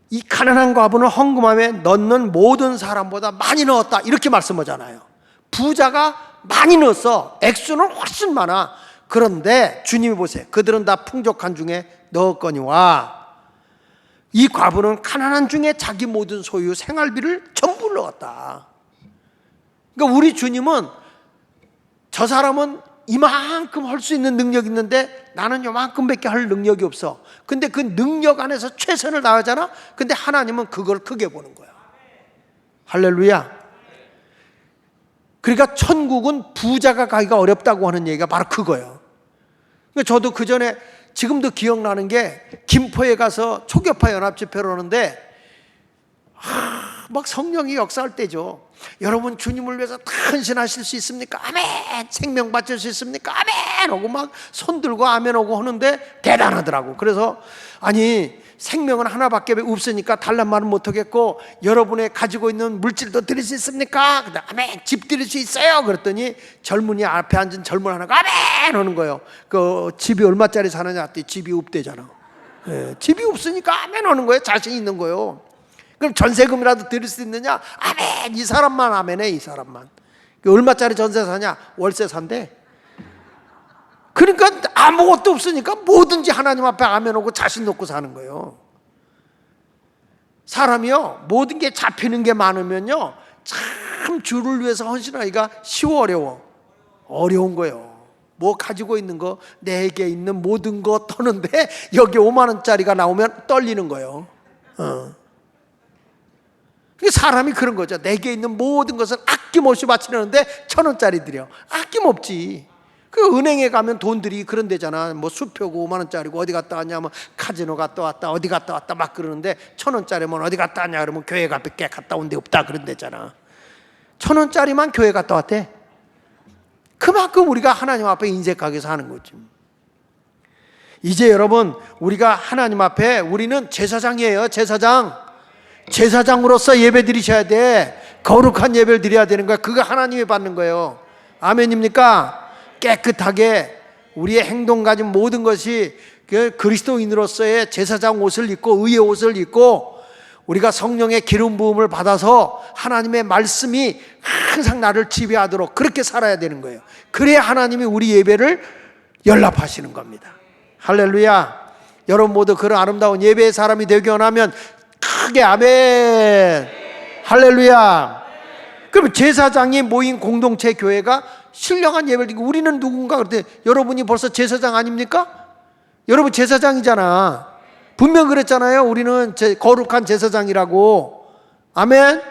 이 가난한 과부는 헌금함에 넣는 모든 사람보다 많이 넣었다 이렇게 말씀하잖아요. 부자가 많이 넣었어. 액수는 훨씬 많아. 그런데 주님이 보세요. 그들은 다 풍족한 중에 넣었거니와 이 과부는 가난한 중에 자기 모든 소유 생활비를 전부 넣었다. 그러니까 우리 주님은 저 사람은 이만큼 할 수 있는 능력이 있는데 나는 요만큼밖에 할 능력이 없어. 근데 그 능력 안에서 최선을 다하잖아. 근데 하나님은 그걸 크게 보는 거야. 할렐루야. 그러니까 천국은 부자가 가기가 어렵다고 하는 얘기가 바로 그거예요. 그러니까 저도 그 전에 지금도 기억나는 게 김포에 가서 초교파 연합 집회를 하는데 막 성령이 역사할 때죠. 여러분 주님을 위해서 다 헌신하실 수 있습니까? 아멘. 생명 바칠 수 있습니까? 아멘 하고 막 손 들고 아멘 하고 하는데 대단하더라고. 그래서 아니 생명은 하나밖에 없으니까 달란 말은 못하겠고 여러분의 가지고 있는 물질도 드릴 수 있습니까? 근데 아멘. 집 드릴 수 있어요. 그랬더니 젊은이 앞에 앉은 젊은 하나가 아멘 하는 거예요. 그 집이 얼마짜리 사느냐 했더니 집이 없대잖아. 집이 없으니까 아멘 하는 거예요. 자신 있는 거예요. 그럼 전세금이라도 드릴 수 있느냐? 아멘. 이 사람만 아멘해. 이 사람만. 얼마짜리 전세 사냐? 월세 산대. 그러니까 아무것도 없으니까 뭐든지 하나님 앞에 아멘하고 자신 놓고 사는 거예요. 사람이요 모든 게 잡히는 게 많으면요 참 주를 위해서 헌신하기가 쉬워 어려워? 어려운 거예요. 뭐 가지고 있는 거 내게 있는 모든 거 터는데 여기 5만 원짜리가 나오면 떨리는 거예요. 사람이 그런 거죠. 내게 있는 모든 것을 아낌없이 바치려는데 1,000원짜리 드려. 아낌없지. 그 은행에 가면 돈들이 그런 데잖아. 뭐 수표고 5만 원짜리고 어디 갔다 왔냐, 뭐 카지노 갔다 왔다, 어디 갔다 왔다 막 그러는데 1,000원짜리면 어디 갔다 왔냐 그러면 교회 밖에 갔다 온 데 없다 그런 데잖아. 1,000원짜리만 교회 갔다 왔대. 그만큼 우리가 하나님 앞에 인색하게 사는 거지. 이제 여러분, 우리가 하나님 앞에 우리는 제사장이에요. 제사장으로서 예배 드리셔야 돼. 거룩한 예배를 드려야 되는 거야. 그거 하나님이 받는 거예요. 아멘입니까? 깨끗하게 우리의 행동 가진 모든 것이 그리스도인으로서의 제사장 옷을 입고 의의 옷을 입고 우리가 성령의 기름 부음을 받아서 하나님의 말씀이 항상 나를 지배하도록 그렇게 살아야 되는 거예요. 그래야 하나님이 우리 예배를 연락하시는 겁니다. 할렐루야. 여러분 모두 그런 아름다운 예배의 사람이 되기 원하면 크게 아멘. 할렐루야. 그럼 제사장이 모인 공동체 교회가 신령한 예배를 드리고, 우리는 누군가 그때 여러분이 벌써 제사장 아닙니까? 여러분 제사장이잖아. 분명 그랬잖아요. 우리는 거룩한 제사장이라고. 아멘.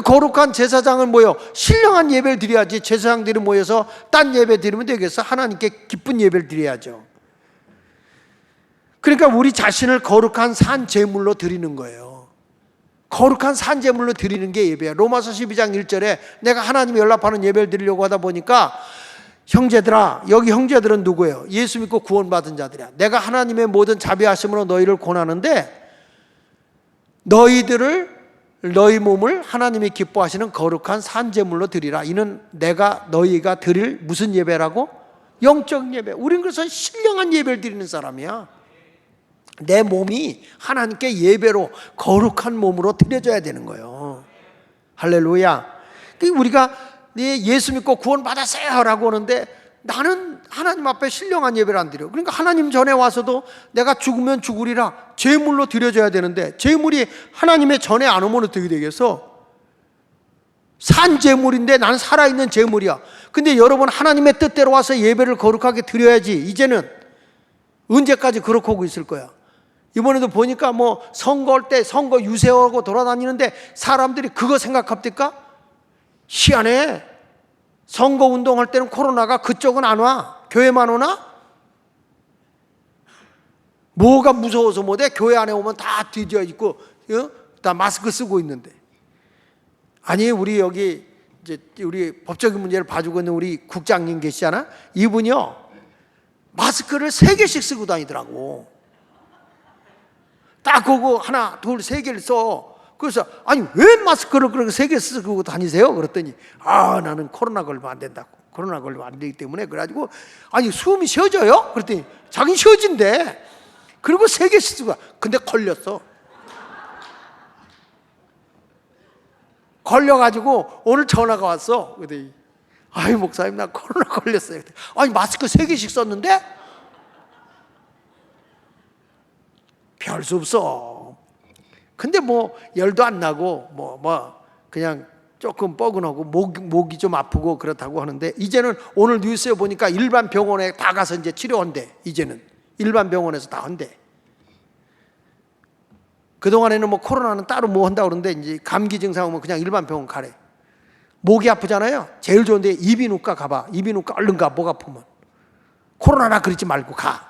거룩한 제사장은 뭐요? 신령한 예배를 드려야지. 제사장들이 모여서 딴 예배 드리면 되겠어? 하나님께 기쁜 예배를 드려야죠. 그러니까 우리 자신을 거룩한 산 제물로 드리는 거예요. 거룩한 산 제물로 드리는 게 예배야. 로마서 12장 1절에 내가 하나님이 연락하는 예배를 드리려고 하다 보니까 형제들아, 여기 형제들은 누구예요? 예수 믿고 구원받은 자들이야. 내가 하나님의 모든 자비하심으로 너희를 권하는데 너희 몸을 하나님이 기뻐하시는 거룩한 산 제물로 드리라. 이는 내가 너희가 드릴 무슨 예배라고? 영적 예배. 우린 그래서 신령한 예배를 드리는 사람이야. 내 몸이 하나님께 예배로 거룩한 몸으로 드려져야 되는 거예요. 할렐루야. 우리가 예수 믿고 구원 받았어요 라고 하는데 나는 하나님 앞에 신령한 예배를 안 드려. 그러니까 하나님 전에 와서도 내가 죽으면 죽으리라 제물로 드려져야 되는데, 제물이 하나님의 전에 안 오면 어떻게 되겠어? 산 제물인데 나는 살아있는 제물이야. 근데 여러분, 하나님의 뜻대로 와서 예배를 거룩하게 드려야지. 이제는 언제까지 그렇게 하고 있을 거야? 이번에도 보니까 뭐 선거할 때 선거 유세하고 돌아다니는데 사람들이 그거 생각합니까? 희한해. 선거 운동할 때는 코로나가 그쪽은 안 와. 교회만 오나? 뭐가 무서워서 뭐돼? 교회 안에 오면 다 뒤져 있고 다 마스크 쓰고 있는데. 아니, 우리 여기 이제 우리 법적인 문제를 봐주고 있는 우리 국장님 계시잖아. 이분이요 마스크를 3개씩 쓰고 다니더라고. 딱 그거 하나 둘 3개를 써. 그래서 아니 왜 마스크를 그렇게 3개 쓰고 다니세요? 그랬더니 나는 코로나 걸리면 안 된다고. 코로나 걸리면 안 되기 때문에. 그래가지고 아니 숨이 쉬어져요? 그랬더니 자기는 쉬어진대. 그리고 3개씩 쓰고. 근데 걸렸어. 걸려가지고 오늘 전화가 왔어. 그랬더니 아이 목사님 나 코로나 걸렸어요. 아니 마스크 3개씩 썼는데? 별 수 없어. 근데 뭐 열도 안 나고 뭐 그냥 조금 뻐근하고 목이 좀 아프고 그렇다고 하는데, 이제는 오늘 뉴스에 보니까 일반 병원에 다 가서 이제 치료한대. 이제는 일반 병원에서 다 한대. 그동안에는 뭐 코로나는 따로 뭐 한다고 그러는데 이제 감기 증상 오면 그냥 일반 병원 가래. 목이 아프잖아요. 제일 좋은데 이비인후과 가봐. 이비인후과 얼른 가. 목 아프면. 코로나나 그러지 말고 가.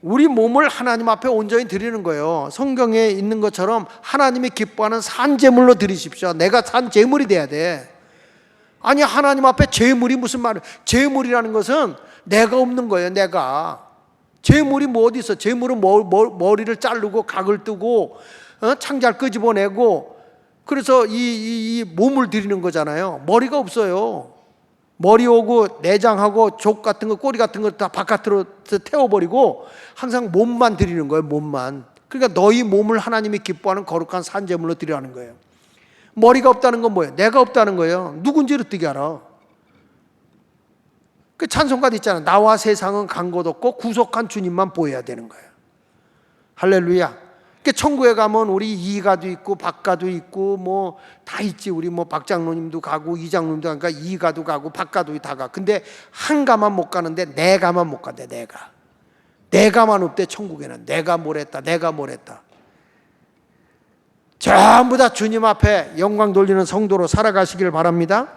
우리 몸을 하나님 앞에 온전히 드리는 거예요. 성경에 있는 것처럼 하나님이 기뻐하는 산제물로 드리십시오. 내가 산제물이 돼야 돼. 아니 하나님 앞에 제물이 무슨 말이에요? 제물이라는 것은 내가 없는 거예요. 내가. 제물이 뭐 어디 있어? 제물은 머리를 자르고 각을 뜨고 창잘 끄집어내고, 그래서 이 몸을 드리는 거잖아요. 머리가 없어요. 머리 오고 내장하고 족 같은 거, 꼬리 같은 거 다 바깥으로 태워버리고 항상 몸만 드리는 거예요. 몸만. 그러니까 너희 몸을 하나님이 기뻐하는 거룩한 산제물로 드리라는 거예요. 머리가 없다는 건 뭐예요? 내가 없다는 거예요. 누군지를 어떻게 알아? 그 찬송가도 있잖아. 나와 세상은 간 곳 없고 구속한 주님만 보여야 되는 거예요. 할렐루야. 천국에 가면 우리 이가도 있고 박가도 있고 뭐 다 있지. 우리 뭐 박장로님도 가고 이장로님도 가니까 이가도 가고 박가도 다 가. 근데 한 가만 못 가는데 내가만 못 간대. 내가만 없대. 천국에는 내가 뭘 했다. 전부 다 주님 앞에 영광 돌리는 성도로 살아가시길 바랍니다.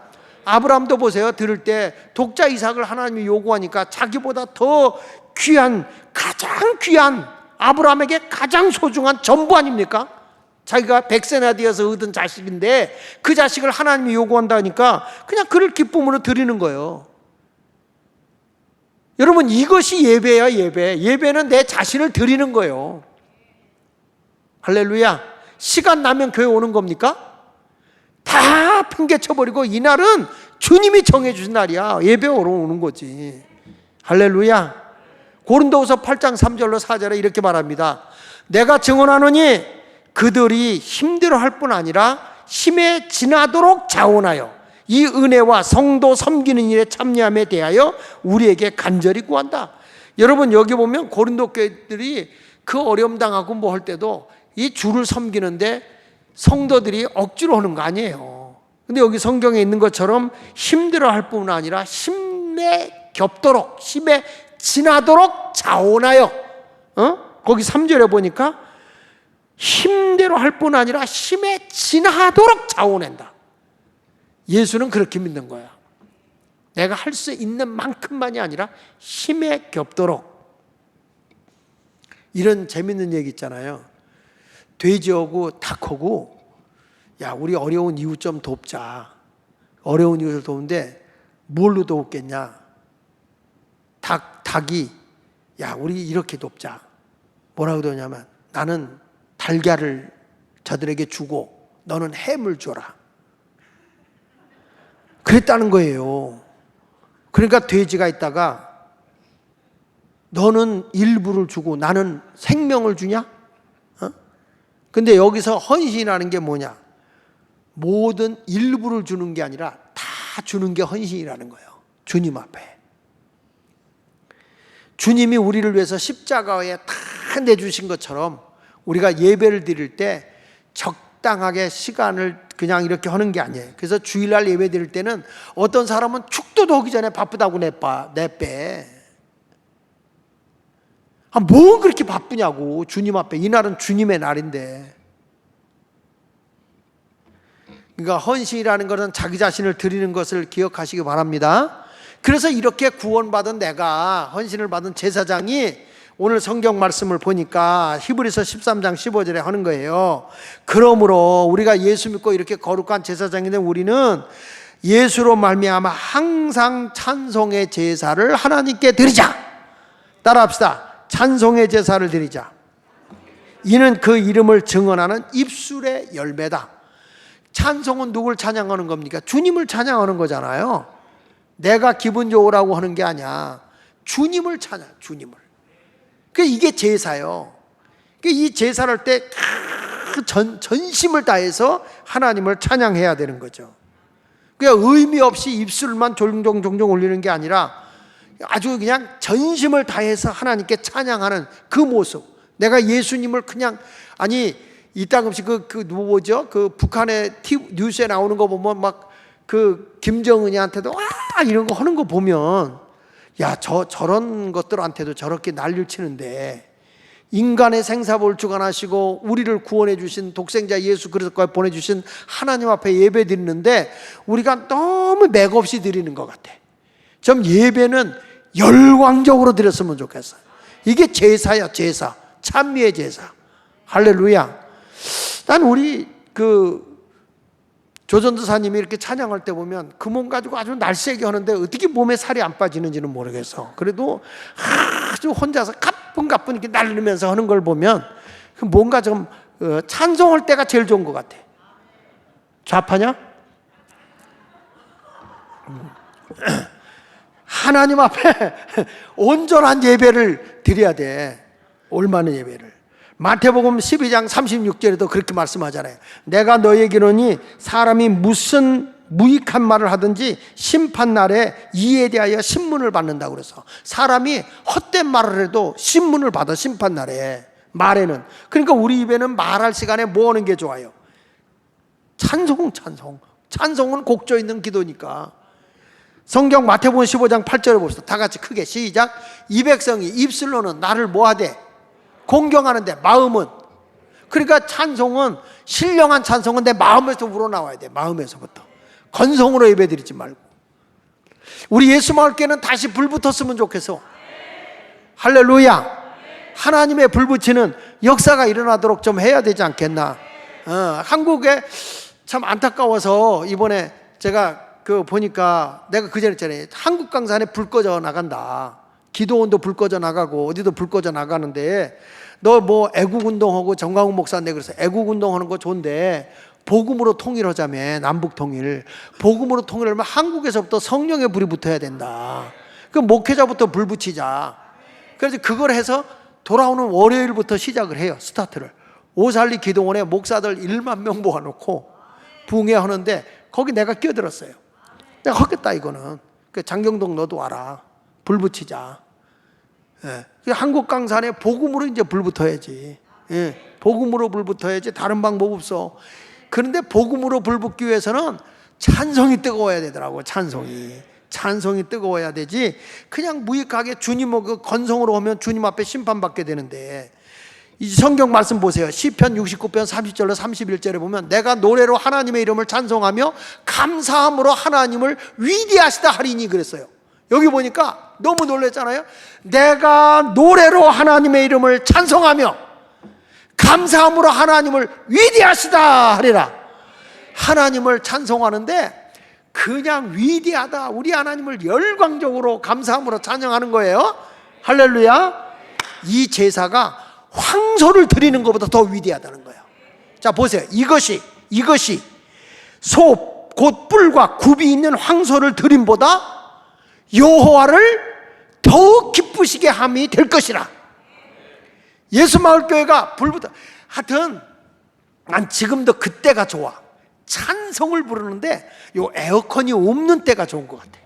아브라함도 보세요. 들을 때 독자 이삭을 하나님이 요구하니까 자기보다 더 귀한, 가장 귀한, 아브라함에게 가장 소중한 전부 아닙니까? 자기가 100세나 되어서 얻은 자식인데 그 자식을 하나님이 요구한다니까 그냥 그를 기쁨으로 드리는 거예요. 여러분, 이것이 예배야. 예배는 내 자신을 드리는 거예요. 할렐루야. 시간 나면 교회 오는 겁니까? 다 팽개쳐버리고 이날은 주님이 정해주신 날이야. 예배 오는 거지. 할렐루야. 고린도후서 8장 3절로 4절에 이렇게 말합니다. 내가 증언하노니 그들이 힘들어할 뿐 아니라 힘에 지나도록 자원하여 이 은혜와 성도 섬기는 일에 참여함에 대하여 우리에게 간절히 구한다. 여러분, 여기 보면 고린도 교회들이 그 어려움 당하고 뭐 할 때도 이 주를 섬기는데 성도들이 억지로 하는 거 아니에요. 근데 여기 성경에 있는 것처럼 힘들어할 뿐 아니라 힘에 겹도록, 힘에 지나도록 자원하여, 거기 3절에 보니까 힘대로 할 뿐 아니라 힘에 지나도록 자원한다. 예수는 그렇게 믿는 거야. 내가 할 수 있는 만큼만이 아니라 힘에 겹도록. 이런 재밌는 얘기 있잖아요. 돼지하고 닭하고, 야, 우리 어려운 이웃 좀 돕자. 어려운 이웃을 도우는데 뭘로 돕겠냐? 닭이, 야, 우리 이렇게 돕자. 뭐라고 도냐면, 나는 달걀을 저들에게 주고 너는 햄을 줘라. 그랬다는 거예요. 그러니까 돼지가 있다가 너는 일부를 주고 나는 생명을 주냐? 근데 여기서 헌신이라는 게 뭐냐? 모든 일부를 주는 게 아니라 다 주는 게 헌신이라는 거예요. 주님 앞에. 주님이 우리를 위해서 십자가에 다 내주신 것처럼 우리가 예배를 드릴 때 적당하게 시간을 그냥 이렇게 하는 게 아니에요. 그래서 주일날 예배 드릴 때는 어떤 사람은 축도도 하기 전에 바쁘다고 내빼. 뭐 그렇게 바쁘냐고. 주님 앞에. 이날은 주님의 날인데. 그러니까 헌신이라는 것은 자기 자신을 드리는 것을 기억하시기 바랍니다. 그래서 이렇게 구원받은 내가, 헌신을 받은 제사장이 오늘 성경 말씀을 보니까 히브리서 13장 15절에 하는 거예요. 그러므로 우리가 예수 믿고 이렇게 거룩한 제사장이 된 우리는 예수로 말미암아 항상 찬송의 제사를 하나님께 드리자. 따라합시다. 찬송의 제사를 드리자. 이는 그 이름을 증언하는 입술의 열매다. 찬송은 누굴 찬양하는 겁니까? 주님을 찬양하는 거잖아요. 내가 기분 좋으라고 하는 게 아니야. 주님을 찬양, 주님을. 이게 제사요. 이 제사를 할 때 전심을 다해서 하나님을 찬양해야 되는 거죠. 의미 없이 입술만 종종 올리는 게 아니라 아주 그냥 전심을 다해서 하나님께 찬양하는 그 모습. 내가 예수님을 그냥, 아니, 이따금씩 뭐죠? 북한의 뉴스에 나오는 거 보면 막 김정은이한테도 이런 거 하는 거 보면, 야, 저런 것들한테도 저렇게 난리를 치는데 인간의 생사를 주관하시고 우리를 구원해 주신 독생자 예수 그리스도까지 보내주신 하나님 앞에 예배 드리는데 우리가 너무 맥없이 드리는 것 같아. 좀 예배는 열광적으로 드렸으면 좋겠어요. 이게 제사야, 제사. 찬미의 제사. 할렐루야. 난 우리 조전도사님이 이렇게 찬양할 때 보면 그 몸 가지고 아주 날쌔게 하는데 어떻게 몸에 살이 안 빠지는지는 모르겠어. 그래도 아주 혼자서 가뿐가뿐 이렇게 날리면서 하는 걸 보면 뭔가 좀 찬송할 때가 제일 좋은 것 같아. 좌파냐? 하나님 앞에 온전한 예배를 드려야 돼. 올바른 예배를. 마태복음 12장 36절에도 그렇게 말씀하잖아요. 내가 너에게 이르노니 사람이 무슨 무익한 말을 하든지 심판날에 이에 대하여 신문을 받는다고 그래서 사람이 헛된 말을 해도 신문을 받아. 심판날에 말에는. 그러니까 우리 입에는 말할 시간에 뭐 하는 게 좋아요? 찬송은 곡조 있는 기도니까. 성경 마태복음 15장 8절을 봅시다. 다 같이 크게 시작. 이 백성이 입술로는 나를 뭐하되 공경하는데 마음은. 그러니까 찬송은, 신령한 찬송은 내 마음에서 우러나와야 돼. 마음에서부터. 건성으로 예배드리지 말고. 우리 예수마을교회는 다시 불 붙었으면 좋겠어. 할렐루야. 하나님의 불 붙이는 역사가 일어나도록 좀 해야 되지 않겠나. 한국에 참 안타까워서 이번에 제가 보니까 내가 그전에 했잖아요. 한국 강산에 불 꺼져 나간다. 기도원도 불 꺼져 나가고 어디도 불 꺼져 나가는데, 너 뭐 애국운동하고 정광훈 목사인데 그래서 애국운동하는 거 좋은데 복음으로 통일하자며, 남북 통일. 복음으로 통일하면 한국에서부터 성령의 불이 붙어야 된다. 그럼 목회자부터 불 붙이자. 그래서 그걸 해서 돌아오는 월요일부터 시작을 해요. 스타트를. 오살리 기도원에 목사들 1만 명 모아놓고 붕해하는데 거기 내가 끼어들었어요. 내가 하겠다 이거는. 장경동 너도 와라. 불 붙이자. 예. 한국 강산에 복음으로 이제 불 붙어야지. 예. 복음으로 불 붙어야지. 다른 방법 없어. 그런데 복음으로 불 붙기 위해서는 찬송이 뜨거워야 되더라고. 찬송이 뜨거워야 되지. 그냥 무익하게 주님 건성으로 오면 주님 앞에 심판받게 되는데, 이 성경 말씀 보세요. 시편 69편 30절로 31절에 보면 내가 노래로 하나님의 이름을 찬송하며 감사함으로 하나님을 위대하시다 하리니 그랬어요. 여기 보니까 너무 놀랐잖아요. 내가 노래로 하나님의 이름을 찬송하며 감사함으로 하나님을 위대하시다 하리라. 하나님을 찬송하는데 그냥 위대하다, 우리 하나님을 열광적으로 감사함으로 찬양하는 거예요. 할렐루야. 이 제사가 황소를 드리는 것보다 더 위대하다는 거예요. 자 보세요. 이것이 소 곧 뿔과 굽이 있는 황소를 드림보다 여호와를 더욱 기쁘시게 함이 될 것이라. 예수마을교회가 불부터 하여튼 난 지금도 그때가 좋아. 찬송을 부르는데 요 에어컨이 없는 때가 좋은 것 같아.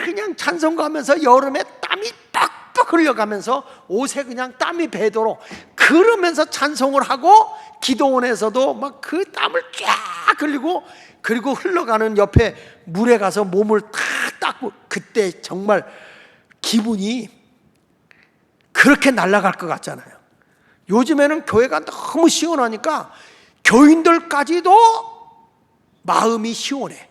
그냥 찬송가 하면서 여름에 땀이 빡빡 흘려가면서 옷에 그냥 땀이 배도록 그러면서 찬송을 하고, 기도원에서도 막 그 땀을 쫙 흘리고, 그리고 흘러가는 옆에 물에 가서 몸을 탁 닦고, 그때 정말 기분이 그렇게 날아갈 것 같잖아요. 요즘에는 교회가 너무 시원하니까 교인들까지도 마음이 시원해.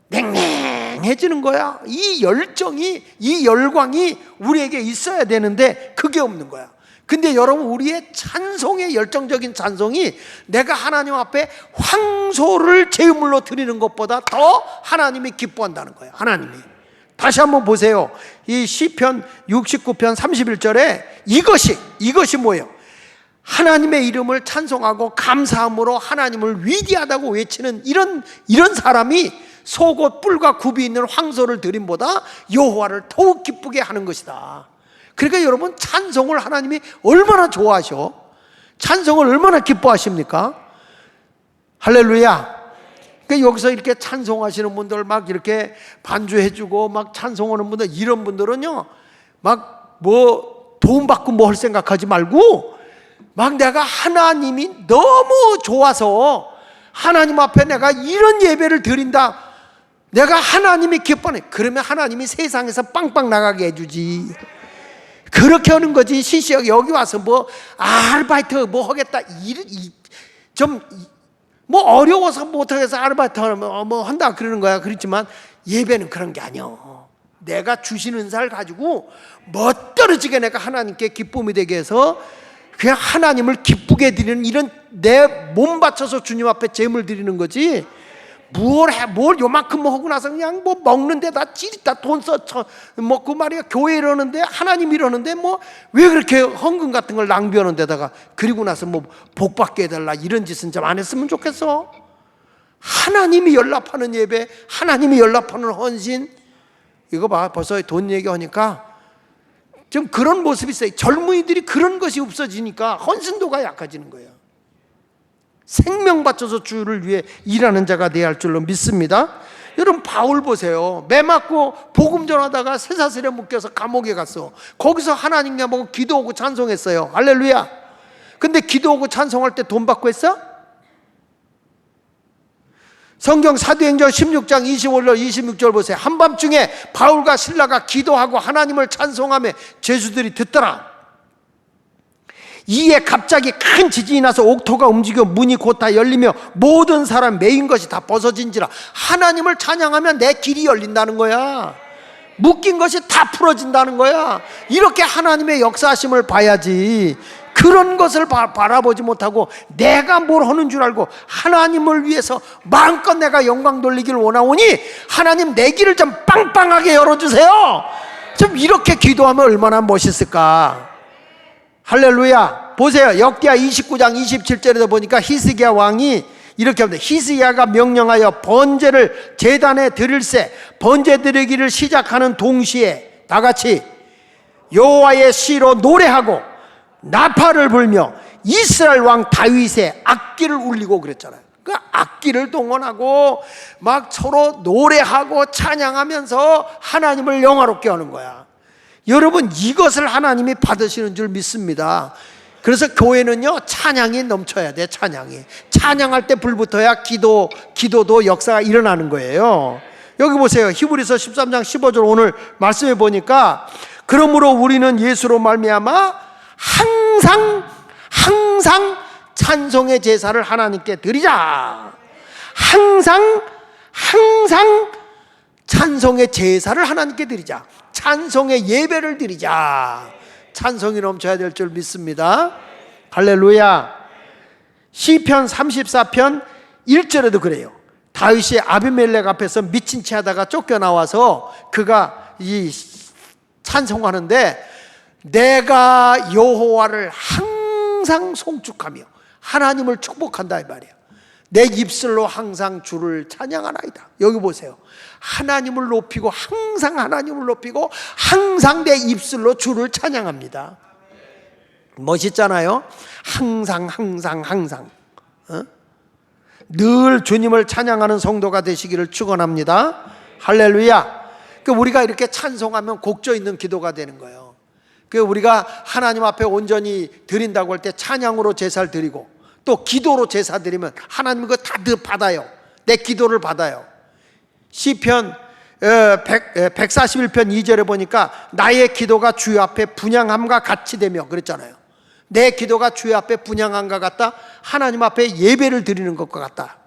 냉랭해지는 거야. 이 열정이, 이 열광이 우리에게 있어야 되는데 그게 없는 거야. 근데 여러분, 우리의 찬송의 열정적인 찬송이 내가 하나님 앞에 황소를 제물로 드리는 것보다 더 하나님이 기뻐한다는 거예요. 하나님이. 다시 한번 보세요. 이 시편 69편 31절에 이것이 뭐예요? 하나님의 이름을 찬송하고 감사함으로 하나님을 위대하다고 외치는 이런 사람이 소곧 뿔과 굽이 있는 황소를 드림보다 여호와를 더욱 기쁘게 하는 것이다. 그러니까 여러분, 찬송을 하나님이 얼마나 좋아하셔? 찬송을 얼마나 기뻐하십니까? 할렐루야. 그러니까 여기서 이렇게 찬송하시는 분들, 막 이렇게 반주해주고 막 찬송하는 분들, 이런 분들은요, 막 뭐 돈 받고 뭐 할 생각하지 말고, 막 내가 하나님이 너무 좋아서 하나님 앞에 내가 이런 예배를 드린다, 내가 하나님이 기뻐해. 그러면 하나님이 세상에서 빵빵 나가게 해주지. 그렇게 하는 거지. 시시하게 여기 와서 뭐 아르바이트 뭐 하겠다, 좀 뭐 어려워서 못하겠어 아르바이트 뭐 한다 그러는 거야. 그렇지만 예배는 그런 게 아니야. 내가 주신 은사를 가지고 멋떨어지게 내가 하나님께 기쁨이 되게 해서 그냥 하나님을 기쁘게 드리는, 이런 내 몸 바쳐서 주님 앞에 제물 드리는 거지. 뭘 요만큼 뭐 하고 나서 그냥 뭐 먹는 데다 찌릿다 돈 써쳐 먹고 말이야. 교회 이러는데, 하나님 이러는데 뭐 왜 그렇게 헌금 같은 걸 낭비하는 데다가, 그리고 나서 뭐 복 받게 해달라 이런 짓은 좀 안 했으면 좋겠어. 하나님이 연락하는 예배, 하나님이 연락하는 헌신. 이거 봐, 벌써 돈 얘기하니까 좀 그런 모습이 있어요. 젊은이들이 그런 것이 없어지니까 헌신도가 약해지는 거예요. 생명 바쳐서 주를 위해 일하는 자가 되어야 할 줄로 믿습니다. 여러분, 바울 보세요. 매 맞고 복음 전하다가 쇠사슬에 묶여서 감옥에 갔어. 거기서 하나님께 보고 기도하고 찬송했어요. 할렐루야. 근데 기도하고 찬송할 때 돈 받고 했어? 성경 사도행전 16장 25절 26절 보세요. 한밤중에 바울과 실라가 기도하고 하나님을 찬송하며 죄수들이 듣더라. 이에 갑자기 큰 지진이 나서 옥토가 움직여 문이 곧 다 열리며 모든 사람 메인 것이 다 벗어진지라. 하나님을 찬양하면 내 길이 열린다는 거야. 묶인 것이 다 풀어진다는 거야. 이렇게 하나님의 역사하심을 봐야지. 그런 것을 바라보지 못하고 내가 뭘 하는 줄 알고 하나님을 위해서 마음껏 내가 영광 돌리기를 원하오니 하나님 내 길을 좀 빵빵하게 열어주세요. 좀 이렇게 기도하면 얼마나 멋있을까. 할렐루야. 보세요. 역기야 29장 27절에서 보니까 히스기야 왕이 이렇게 합니다. 히스기야가 명령하여 번제를 제단에 드릴새. 번제 드리기를 시작하는 동시에 다 같이 여호와의 시로 노래하고 나팔을 불며 이스라엘 왕 다윗의 악기를 울리고 그랬잖아요. 그 악기를 동원하고 막 서로 노래하고 찬양하면서 하나님을 영화롭게 하는 거야. 여러분, 이것을 하나님이 받으시는 줄 믿습니다. 그래서 교회는요, 찬양이 넘쳐야 돼. 찬양할 때 불붙어야 기도도 역사가 일어나는 거예요. 여기 보세요. 히브리서 13장 15절 오늘 말씀해 보니까 그러므로 우리는 예수로 말미암아 항상 찬송의 제사를 하나님께 드리자. 항상 찬송의 제사를 하나님께 드리자. 찬송의 예배를 드리자. 찬송이 넘쳐야 될 줄 믿습니다. 할렐루야. 시편 34편 1절에도 그래요. 다윗이 아비멜렉 앞에서 미친 채 하다가 쫓겨나와서 그가 이 찬송하는데 내가 여호와를 항상 송축하며 하나님을 축복한다 이 말이에요. 내 입술로 항상 주를 찬양하나이다. 여기 보세요. 하나님을 높이고 항상 하나님을 높이고 항상 내 입술로 주를 찬양합니다. 멋있잖아요. 항상 늘 주님을 찬양하는 성도가 되시기를 축원합니다. 할렐루야. 우리가 이렇게 찬송하면 곡조 있는 기도가 되는 거예요. 우리가 하나님 앞에 온전히 드린다고 할 때 찬양으로 제사를 드리고 또 기도로 제사 드리면 하나님 그거 다 받아요. 내 기도를 받아요. 시편 141편 2절에 보니까 나의 기도가 주의 앞에 분향함과 같이 되며 그랬잖아요. 내 기도가 주의 앞에 분향함과 같다. 하나님 앞에 예배를 드리는 것과 같다.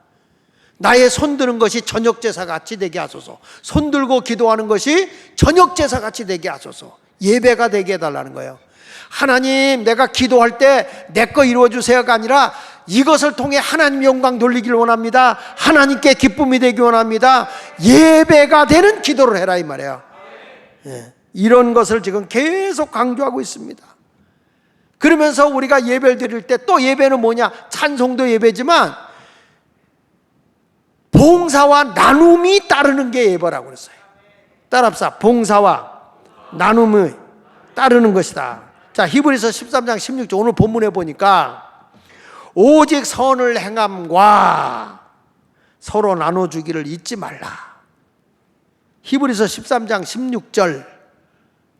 나의 손 드는 것이 저녁 제사 같이 되게 하소서. 손 들고 기도하는 것이 저녁 제사 같이 되게 하소서. 예배가 되게 해달라는 거예요. 하나님, 내가 기도할 때 내 거 이루어주세요가 아니라 이것을 통해 하나님 영광 돌리기를 원합니다. 하나님께 기쁨이 되기 원합니다. 예배가 되는 기도를 해라 이 말이에요. 이런 것을 지금 계속 강조하고 있습니다. 그러면서 우리가 예배를 드릴 때 또 예배는 뭐냐? 찬송도 예배지만 봉사와 나눔이 따르는 게 예배라고 그랬어요. 따라합시다. 봉사와 나눔이 따르는 것이다. 자, 히브리서 13장 16절 오늘 본문에 보니까 오직 선을 행함과 서로 나눠주기를 잊지 말라. 히브리서 13장 16절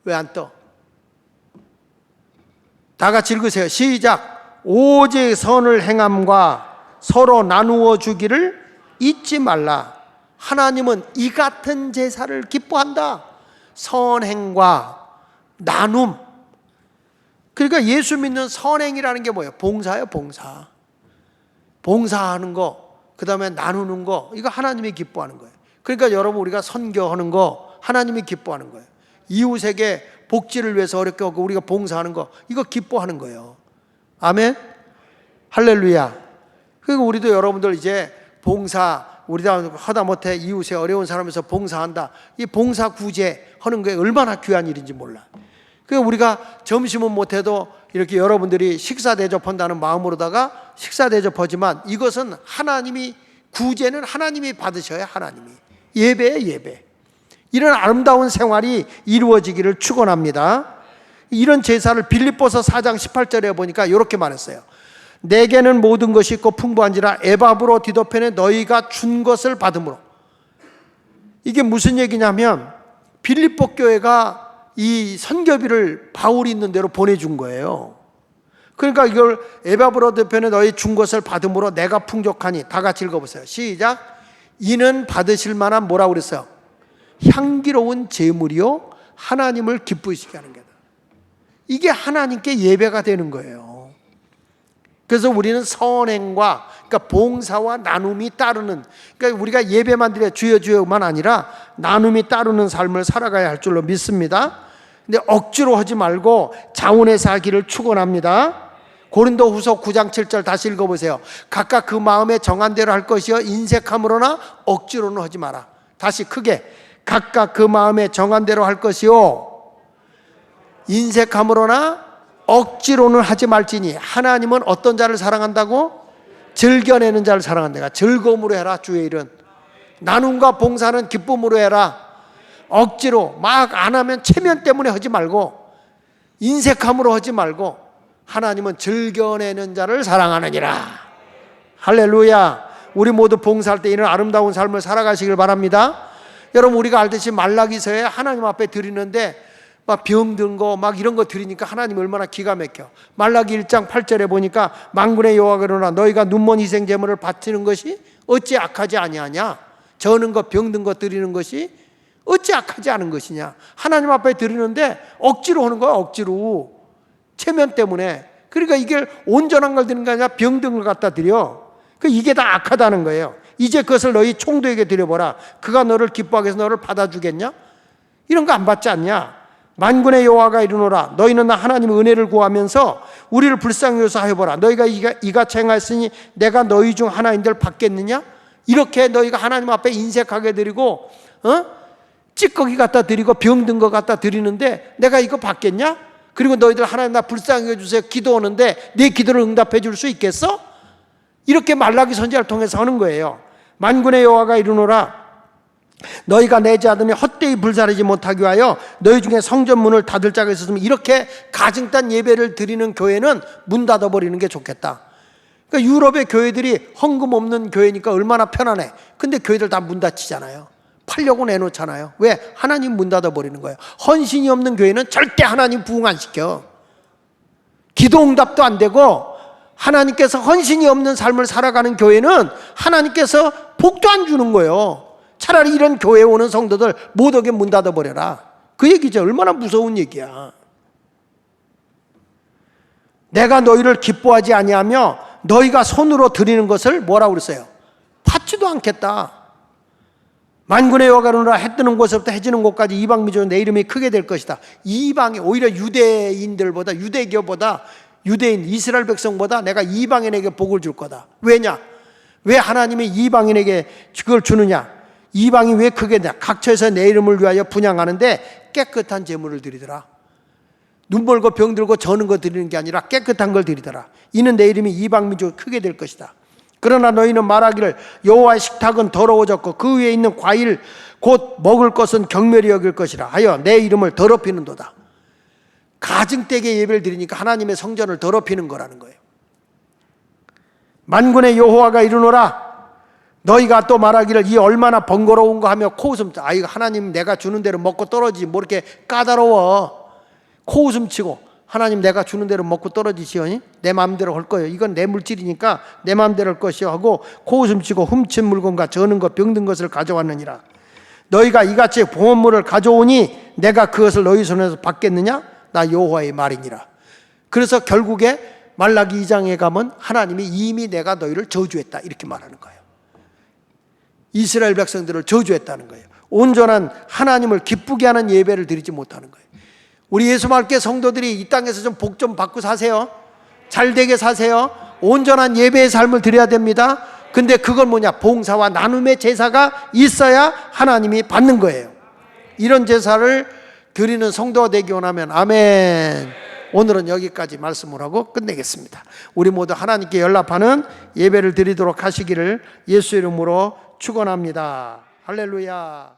왜 안 떠? 다 같이 읽으세요. 시작. 오직 선을 행함과 서로 나누어 주기를 잊지 말라. 하나님은 이 같은 제사를 기뻐한다. 선행과 나눔. 그러니까 예수 믿는 선행이라는 게 뭐예요? 봉사예요, 봉사. 봉사하는 거, 그 다음에 나누는 거, 이거 하나님이 기뻐하는 거예요. 그러니까 여러분, 우리가 선교하는 거 하나님이 기뻐하는 거예요. 이웃에게 복지를 위해서 어렵게 하고 우리가 봉사하는 거, 이거 기뻐하는 거예요. 아멘? 할렐루야. 그리고 우리도 여러분들 이제 봉사, 우리가 하다 못해 이웃에 어려운 사람에서 봉사한다. 이 봉사 구제 하는 게 얼마나 귀한 일인지 몰라. 그러니까 우리가 점심은 못해도 이렇게 여러분들이 식사 대접한다는 마음으로다가 식사 대접하지만 이것은 하나님이, 구제는 하나님이 받으셔야 하나님이. 예배에 예배. 이런 아름다운 생활이 이루어지기를 축원합니다. 이런 제사를 빌립보서 4장 18절에 보니까 이렇게 말했어요. 내게는 모든 것이 있고 풍부한지라 에바브로 디도펜에 너희가 준 것을 받음으로. 이게 무슨 얘기냐면 빌립보 교회가 이 선교비를 바울이 있는 대로 보내준 거예요. 그러니까 이걸 에바브로 디도펜에 너희 준 것을 받음으로 내가 풍족하니. 다 같이 읽어보세요. 시작. 이는 받으실 만한 뭐라고 그랬어요? 향기로운 제물이요 하나님을 기쁘시게 하는 거다. 이게 하나님께 예배가 되는 거예요. 그래서 우리는 선행과, 그러니까 봉사와 나눔이 따르는, 그러니까 우리가 예배만 드려 주여 주여만 아니라 나눔이 따르는 삶을 살아가야 할 줄로 믿습니다. 근데 억지로 하지 말고 자원에서 하기를 축원합니다. 고린도후서 9장 7절 다시 읽어보세요. 각각 그 마음에 정한 대로 할 것이요 인색함으로나 억지로는 하지 마라. 다시 크게, 각각 그 마음에 정한 대로 할 것이요 인색함으로나 억지로는 하지 말지니 하나님은 어떤 자를 사랑한다고? 즐겨내는 자를 사랑한다. 즐거움으로 해라. 주의 일은 나눔과 봉사는 기쁨으로 해라. 억지로 막 안 하면 체면 때문에 하지 말고, 인색함으로 하지 말고, 하나님은 즐겨내는 자를 사랑하느니라. 할렐루야. 우리 모두 봉사할 때 이런 아름다운 삶을 살아가시길 바랍니다. 여러분, 우리가 알듯이 말라기서에 하나님 앞에 드리는데 막 병든 거 막 이런 거 드리니까 하나님 얼마나 기가 막혀. 말라기 1장 8절에 보니까 만군의 여호와가 이르노라 너희가 눈먼 희생 제물을 바치는 것이 어찌 악하지 아니하냐. 저는 거 병든 거 드리는 것이 어찌 악하지 않은 것이냐. 하나님 앞에 드리는데 억지로 하는 거야. 억지로, 체면 때문에. 그러니까 이게 온전한 걸 드리는 게 아니라 병든 걸 갖다 드려. 이게 다 악하다는 거예요. 이제 그것을 너희 총독에게 드려보라. 그가 너를 기뻐하게 해서 너를 받아주겠냐? 이런 거 안 받지 않냐? 만군의 여호와가 이르노라 너희는 나 하나님의 은혜를 구하면서 우리를 불쌍히 여기서 하여보라. 너희가 이같이 행하였으니 내가 너희 중 하나인들 받겠느냐? 이렇게 너희가 하나님 앞에 인색하게 드리고 찌꺼기 갖다 드리고 병든 거 갖다 드리는데 내가 이거 받겠냐? 그리고 너희들 하나님 나 불쌍히 해주세요 기도하는데 내 기도를 응답해 줄 수 있겠어? 이렇게 말라기 선지자를 통해서 하는 거예요. 만군의 여호와가 이르노라 너희가 내지 않으니 헛되이 불사르지 못하게 하여 너희 중에 성전 문을 닫을 자가 있었으면, 이렇게 가증단 예배를 드리는 교회는 문 닫아버리는 게 좋겠다. 그러니까 유럽의 교회들이 헌금 없는 교회니까 얼마나 편안해. 근데 교회들 다 문 닫히잖아요. 팔려고 내놓잖아요. 왜? 하나님 문 닫아버리는 거예요. 헌신이 없는 교회는 절대 하나님 부흥 안 시켜. 기도 응답도 안 되고, 하나님께서 헌신이 없는 삶을 살아가는 교회는 하나님께서 복도 안 주는 거예요. 차라리 이런 교회에 오는 성도들 못 오게 문 닫아버려라. 그 얘기죠. 얼마나 무서운 얘기야. 내가 너희를 기뻐하지 아니하며 너희가 손으로 드리는 것을 뭐라고 그랬어요? 받지도 않겠다. 만군의 여호와가 이르노라 해 뜨는 곳에서부터 해 지는 곳까지 이방 민족은 내 이름이 크게 될 것이다. 이방이 오히려 유대인들보다, 유대교보다, 유대인 이스라엘 백성보다 내가 이방인에게 복을 줄 거다. 왜냐? 왜 하나님이 이방인에게 그걸 주느냐? 이방이 왜 크게 되냐? 각처에서 내 이름을 위하여 분향하는데 깨끗한 제물을 드리더라. 눈 멀고 병 들고 저는 거 드리는 게 아니라 깨끗한 걸 드리더라. 이는 내 이름이 이방 민족이 크게 될 것이다. 그러나 너희는 말하기를 여호와의 식탁은 더러워졌고 그 위에 있는 과일 곧 먹을 것은 경멸히 여길 것이라 하여 내 이름을 더럽히는도다. 가증되게 예배를 드리니까 하나님의 성전을 더럽히는 거라는 거예요. 만군의 여호와가 이르노라 너희가 또 말하기를 이 얼마나 번거로운가 하며 코웃음 쳐. 이거 하나님 내가 주는 대로 먹고 떨어지지 뭐 이렇게 까다로워. 코웃음 치고 하나님 내가 주는 대로 먹고 떨어지시오니 내 마음대로 할 거예요. 이건 내 물질이니까 내 마음대로 할 것이요 하고 코웃음 치고 훔친 물건과 저는 것 병든 것을 가져왔느니라. 너희가 이같이 봉헌물을 가져오니 내가 그것을 너희 손에서 받겠느냐? 나 여호와의 말이니라. 그래서 결국에 말라기 2장에 가면 하나님이 이미 내가 너희를 저주했다 이렇게 말하는 거예요. 이스라엘 백성들을 저주했다는 거예요. 온전한 하나님을 기쁘게 하는 예배를 드리지 못하는 거예요. 우리 예수말께 성도들이 이 땅에서 좀 복 좀 받고 사세요. 잘되게 사세요. 온전한 예배의 삶을 드려야 됩니다. 근데 그건 뭐냐? 봉사와 나눔의 제사가 있어야 하나님이 받는 거예요. 이런 제사를 드리는 성도가 되기 원하면 아멘. 오늘은 여기까지 말씀을 하고 끝내겠습니다. 우리 모두 하나님께 연락하는 예배를 드리도록 하시기를 예수 이름으로 축원합니다. 할렐루야.